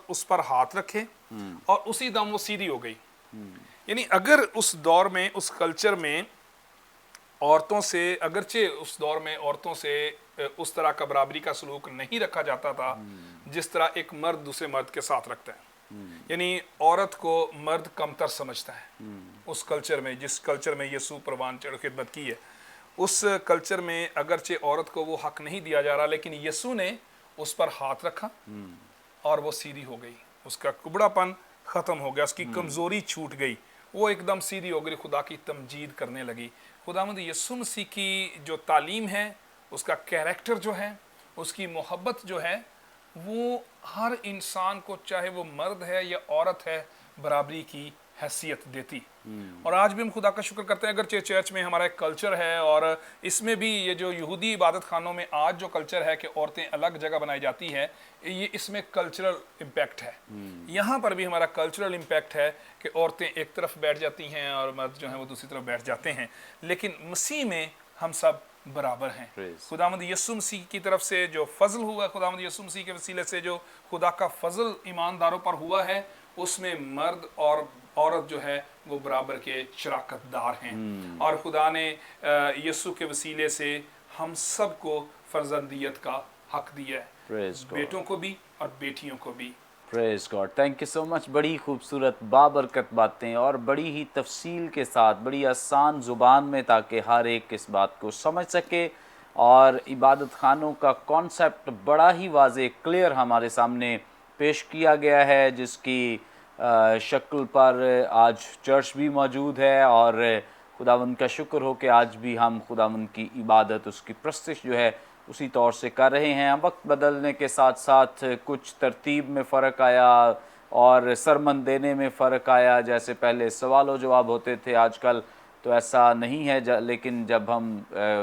اس پر ہاتھ رکھے اور اسی دم وہ سیدھی ہو گئی، یعنی اگر اس دور میں اس کلچر میں عورتوں سے اگرچہ اس دور میں عورتوں سے اس طرح کا برابری کا سلوک نہیں رکھا جاتا تھا جس طرح ایک مرد دوسرے مرد کے ساتھ رکھتا ہے، یعنی عورت کو مرد کمتر سمجھتا ہے اس کلچر میں، جس کلچر میں یسوع پروان چڑھ خدمت کی ہے، اس کلچر میں اگرچہ عورت کو وہ حق نہیں دیا جا رہا، لیکن یسوع نے اس پر ہاتھ رکھا اور وہ سیدھی ہو گئی، اس کا کبڑا پن ختم ہو گیا، اس کی کمزوری چھوٹ گئی، وہ ایک دم سیدھی ہو گئی، خدا کی تمجید کرنے لگی۔ خداوند یسوع مسیح کی جو تعلیم ہے، اس کا کیریکٹر جو ہے، اس کی محبت جو ہے، وہ ہر انسان کو چاہے وہ مرد ہے یا عورت ہے برابری کی حیثیت دیتی۔ اور آج بھی ہم خدا کا شکر کرتے ہیں، اگرچہ چرچ میں ہمارا ایک کلچر ہے اور اس میں بھی یہ جو یہودی عبادت خانوں میں آج جو کلچر ہے کہ عورتیں الگ جگہ بنائی جاتی ہے، یہ اس میں کلچرل امپیکٹ ہے۔ یہاں پر بھی ہمارا کلچرل امپیکٹ ہے کہ عورتیں ایک طرف بیٹھ جاتی ہیں اور مرد جو ہیں وہ دوسری طرف بیٹھ جاتے ہیں، لیکن مسیح میں ہم سب برابر ہیں۔ خداوند یسوع مسیح کی طرف سے جو فضل ہوا ہے، خداوند یسوع مسیح کے وسیلے سے جو خدا کا فضل ایمانداروں پر ہوا ہے، اس میں مرد اور عورت جو ہے وہ برابر کے شراکت دار ہیں، اور خدا نے یسوع کے وسیلے سے ہم سب کو فرزندیت کا حق دیا ہے، بیٹوں کو بھی اور بیٹیوں کو بھی۔ پریز گاڈ، تھینک یو سو مچ۔ بڑی خوبصورت بابرکت باتیں اور بڑی ہی تفصیل کے ساتھ، بڑی آسان زبان میں، تاکہ ہر ایک اس بات کو سمجھ سکے، اور عبادت خانوں کا کانسیپٹ بڑا ہی واضح کلیئر ہمارے سامنے پیش کیا گیا ہے، جس کی شکل پر آج چرچ بھی موجود ہے، اور خداوند کا شکر ہو کہ آج بھی ہم خداوند کی عبادت، اس کی پرستش جو ہے اسی طور سے کر رہے ہیں۔ وقت بدلنے کے ساتھ ساتھ کچھ ترتیب میں فرق آیا اور سرمن دینے میں فرق آیا، جیسے پہلے سوال و جواب ہوتے تھے، آج کل تو ایسا نہیں ہے، لیکن جب ہم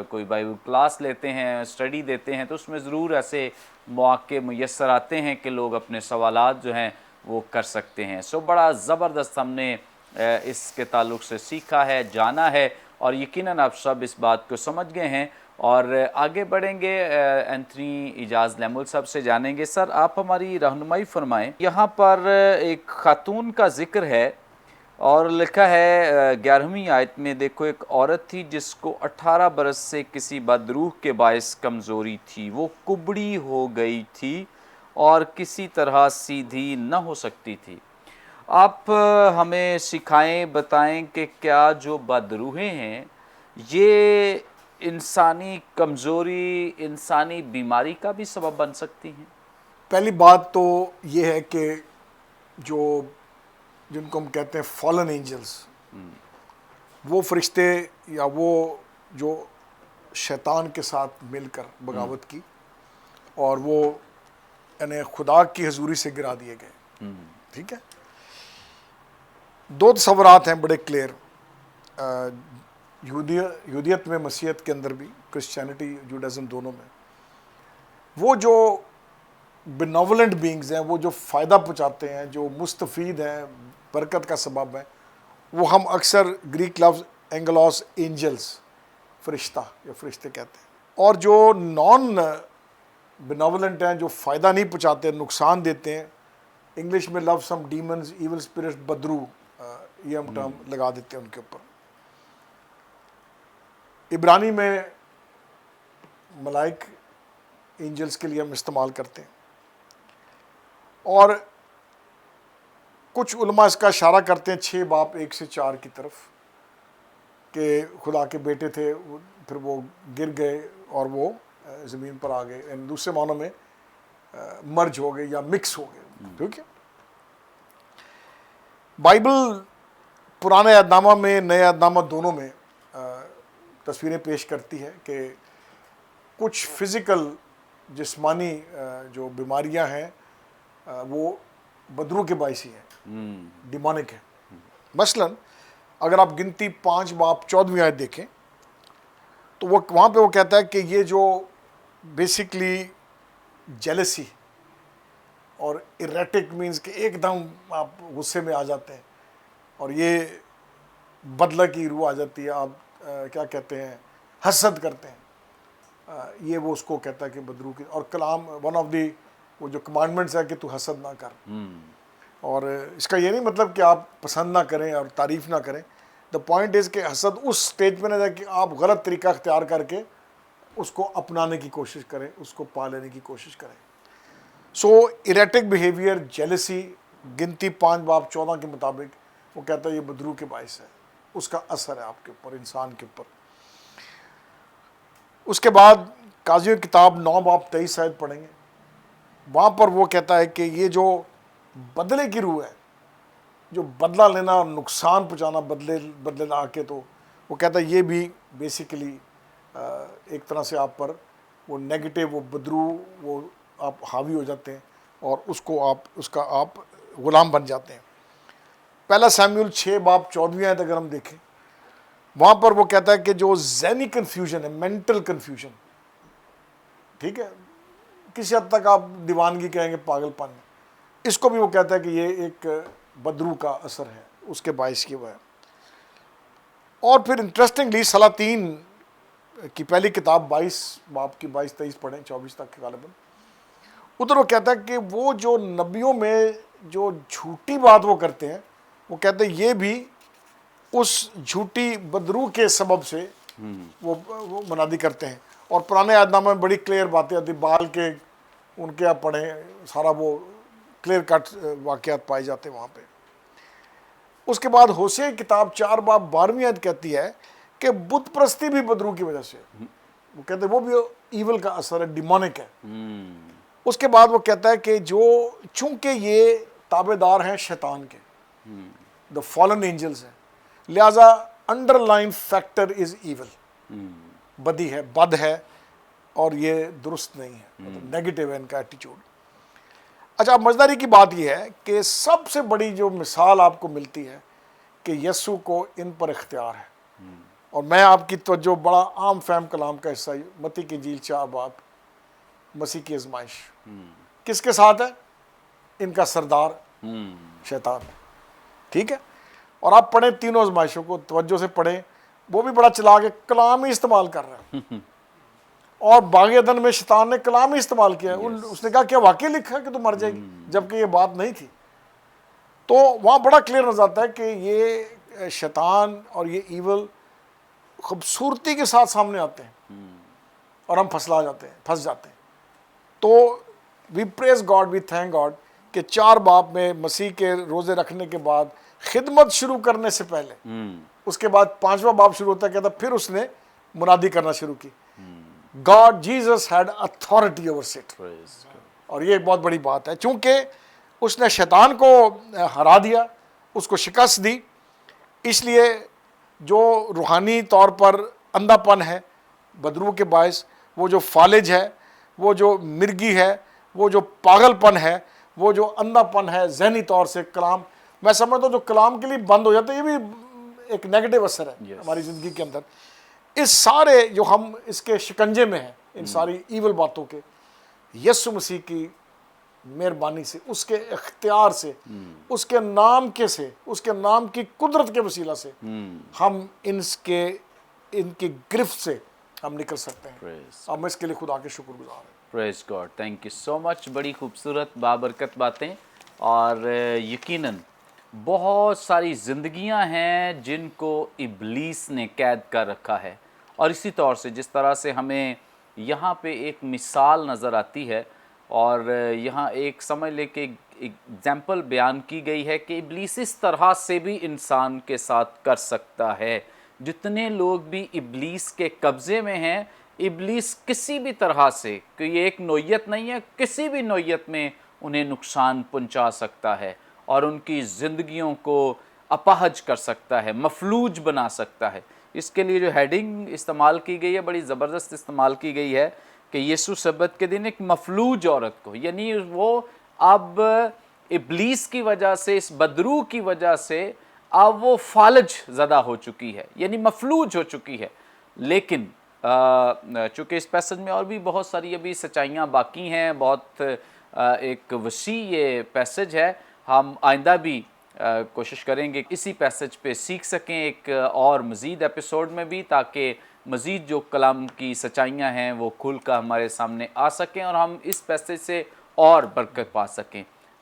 کوئی بائبل کلاس لیتے ہیں، اسٹڈی دیتے ہیں، تو اس میں ضرور ایسے مواقع میسر آتے ہیں کہ لوگ اپنے سوالات جو ہیں وہ کر سکتے ہیں۔ سو بڑا زبردست ہم نے اس کے تعلق سے سیکھا ہے، جانا ہے، اور یقیناً آپ سب اس بات کو سمجھ گئے ہیں۔ اور آگے بڑھیں گے، اینتھنی اجاز لیمول صاحب سے جانیں گے۔ سر، آپ ہماری رہنمائی فرمائیں، یہاں پر ایک خاتون کا ذکر ہے اور لکھا ہے 11ویں آیت میں، دیکھو ایک عورت تھی جس کو 18 برس سے کسی بدروح کے باعث کمزوری تھی، وہ کبڑی ہو گئی تھی اور کسی طرح سیدھی نہ ہو سکتی تھی۔ آپ ہمیں سکھائیں، بتائیں کہ کیا جو بدروحیں ہیں یہ انسانی کمزوری، انسانی بیماری کا بھی سبب بن سکتی ہیں؟ پہلی بات تو یہ ہے کہ جن کو ہم کہتے ہیں فالن اینجلز، وہ فرشتے یا وہ جو شیطان کے ساتھ مل کر بغاوت کی اور وہ یعنی خدا کی حضوری سے گرا دیے گئے، ٹھیک ہے۔ دو تصورات ہیں بڑے کلیئر، یہودیت میں، مسیحیت کے اندر بھی، کرسچینٹی جوڈازم دونوں میں، وہ جو بینوولنٹ بینگز ہیں، وہ جو فائدہ پہنچاتے ہیں، جو مستفید ہیں، برکت کا سبب ہے، وہ ہم اکثر گریک لفظ اینگلوس اینجلز، فرشتہ یا فرشتے کہتے ہیں، اور جو نان بینوولنٹ ہیں، جو فائدہ نہیں پہنچاتے، نقصان دیتے ہیں، انگلش میں لفظ ہم ڈیمنز، ایول اسپرٹ، بدرو، یہ ہم ٹرم لگا دیتے ہیں ان کے اوپر۔ عبرانی میں ملائک اینجلز کے لیے ہم استعمال کرتے ہیں، اور کچھ علماء اس کا اشارہ کرتے ہیں 6 باپ 1 سے 4 کی طرف، کہ خدا کے بیٹے تھے، پھر وہ گر گئے اور وہ زمین پر آ گئے، یعنی دوسرے معنوں میں مرج ہو گئے یا مکس ہو گئے، ٹھیک ہے۔ بائبل پرانے عہد نامہ میں، نئے عہد نامہ دونوں میں تصویریں پیش کرتی ہے کہ کچھ فزیکل جسمانی جو بیماریاں ہیں وہ بدرو کے باعث ہی ہیں، ڈیمونک ہیں۔ مثلا اگر آپ گنتی 5 باپ 14ویں آیت دیکھیں تو وہاں پہ وہ کہتا ہے کہ یہ جو بیسکلی جیلسی اور اریٹک مینز کہ ایک دم آپ غصے میں آ جاتے ہیں اور یہ بدلہ کی روح آ جاتی ہے، آپ کیا کہتے ہیں، حسد کرتے ہیں، یہ وہ اس کو کہتا ہے کہ بدرو کی، اور کلام ون آف دی وہ جو کمانڈمنٹس ہے کہ تو حسد نہ کر، اور اس کا یہ نہیں مطلب کہ آپ پسند نہ کریں اور تعریف نہ کریں. دا پوائنٹ از کہ حسد اس سٹیج پہ نہ جائے کہ آپ غلط طریقہ اختیار کر کے اس کو اپنانے کی کوشش کریں, اس کو پا لینے کی کوشش کریں. سو ایریٹک بیہیویئر, جیلسی, گنتی 5 باب 14 کے مطابق وہ کہتا ہے یہ بدرو کے باعث ہے, اس کا اثر ہے آپ کے اوپر, انسان کے اوپر. اس کے بعد قاضیوں کی کتاب 9 باب 23 آیت پڑھیں گے, وہاں پر وہ کہتا ہے کہ یہ جو بدلے کی روح ہے, جو بدلہ لینا اور نقصان پہنچانا بدلے لا کے, تو وہ کہتا ہے یہ بھی بیسیکلی ایک طرح سے آپ پر وہ نیگیٹو, وہ بدرو, وہ آپ حاوی ہو جاتے ہیں اور اس کا آپ غلام بن جاتے ہیں. پہلا سیموئیل 6 باب 14 آیت اگر ہم دیکھیں, وہاں پر وہ کہتا ہے کہ جو ذہنی کنفیوژن ہے, مینٹل کنفیوژن, ٹھیک ہے, کسی حد تک آپ دیوانگی کہیں گے, پاگل پن, اس کو بھی وہ کہتا ہے کہ یہ ایک بدرو کا اثر ہے, اس کے باعث کی وہ ہے. اور پھر انٹرسٹنگلی سلاطین کی پہلی کتاب 22 باب کی 22-23 پڑھیں, 24 تک غالباً, ادھر وہ کہتا ہے کہ وہ جو نبیوں میں جو جھوٹی بات وہ کرتے ہیں, وہ کہتے ہیں یہ بھی اس جھوٹی بدرو کے سبب سے وہ منادی کرتے ہیں. اور پرانے عہد نامہ میں بڑی کلیئر باتیں آتی, بال کے ان کے آپ پڑھیں, سارا وہ کلیئر کٹ واقعات پائے جاتے ہیں وہاں پہ. اس کے بعد ہوسے کتاب 4 باب 12 آیت کہتی ہے کہ بت پرستی بھی بدرو کی وجہ سے, وہ کہتے ہیں وہ بھی ایول کا اثر ہے, ڈیمونک ہے. اس کے بعد وہ کہتا ہے کہ جو چونکہ یہ تابع دار ہیں شیطان کے, دا فالن اینجلز ہیں, لہذا underlying factor is evil, بدی ہے, بد ہے, اور یہ درست نہیں ہے, مطلب نیگیٹو ہے ان کا ایٹیچیوڈ. اچھا, اب مزداری کی بات یہ ہے کہ سب سے بڑی جو مثال آپ کو ملتی ہے کہ یسوع کو ان پر اختیار ہے. اور میں آپ کی توجہ بڑا عام فہم کلام کا حصہ, متی کی انجیل 4 باب, مسیح کی آزمائش کس کے ساتھ ہے؟ ان کا سردار شیطان, ٹھیک ہے. اور آپ پڑھیں تینوں آزمائشوں کو توجہ سے پڑھیں, وہ بھی بڑا چلا کے کلام ہی استعمال کر رہا ہے. اور باغ عدن میں شیطان نے کلام ہی استعمال کیا, اس نے کہا کیا واقعی لکھا ہے کہ تو مر جائے گی, جبکہ یہ بات نہیں تھی. تو وہاں بڑا کلیئر نظر آتا ہے کہ یہ شیطان اور یہ ایول خوبصورتی کے ساتھ سامنے آتے ہیں اور ہم پھنس جاتے ہیں. تو وی پریز گاڈ, وی تھینک گاڈ کہ 4 باب میں مسیح کے روزے رکھنے کے بعد خدمت شروع کرنے سے پہلے, اس کے بعد 5واں باب شروع ہوتا ہے, کہتا پھر اس نے منادی کرنا شروع کی, God Jesus head authority oversight. اور یہ ایک بہت بڑی بات ہے, چونکہ اس نے شیطان کو ہرا دیا, اس کو شکست دی, اس لیے جو روحانی طور پر اندھا پن ہے بدرو کے باعث, وہ جو فالج ہے, وہ جو مرگی ہے, وہ جو پاگل پن ہے, وہ جو اندھا پن ہے ذہنی طور سے, کلام میں سمجھتا ہوں جو کلام کے لیے بند ہو جاتا ہے, یہ بھی ایک نیگیٹو اثر ہے ہماری زندگی کے اندر. اس سارے جو ہم اس کے شکنجے میں ہیں, ان ساری ایول باتوں کے, یسوع مسیح کی مہربانی سے, اس کے اختیار سے, اس کے نام سے, اس کے نام کی قدرت کے وسیلہ سے ہم ان کی گرفت سے ہم نکل سکتے ہیں. ہم اس کے لیے خدا کے شکر گزار ہیں. پریز گاڈ, تھینک یو سو مچ. بڑی خوبصورت بابرکت باتیں, اور یقیناً بہت ساری زندگیاں ہیں جن کو ابلیس نے قید کر رکھا ہے. اور اسی طور سے جس طرح سے ہمیں یہاں پہ ایک مثال نظر آتی ہے, اور یہاں ایک سمجھ لے کہ ایگزامپل بیان کی گئی ہے کہ ابلیس اس طرح سے بھی انسان کے ساتھ کر سکتا ہے. جتنے لوگ بھی ابلیس کے قبضے میں ہیں, ابلیس کسی بھی طرح سے, کہ یہ ایک نوعیت نہیں ہے, کسی بھی نوعیت میں انہیں نقصان پہنچا سکتا ہے اور ان کی زندگیوں کو اپاہج کر سکتا ہے, مفلوج بنا سکتا ہے. اس کے لیے جو ہیڈنگ استعمال کی گئی ہے بڑی زبردست استعمال کی گئی ہے کہ یسوع سبت کے دن ایک مفلوج عورت کو, یعنی وہ اب ابلیس کی وجہ سے, اس بدرو کی وجہ سے اب وہ فالج زدہ ہو چکی ہے, یعنی مفلوج ہو چکی ہے. لیکن چونکہ اس پیسج میں اور بھی بہت ساری ابھی سچائیاں باقی ہیں, بہت ایک وسیع یہ پیسج ہے. ہم آئندہ بھی کوشش کریں گے اسی پیسج پہ سیکھ سکیں ایک اور مزید ایپیسوڈ میں بھی, تاکہ مزید جو کلام کی سچائیاں ہیں وہ کھل کر ہمارے سامنے آ سکیں اور ہم اس پیسج سے اور برکت پا سکیں.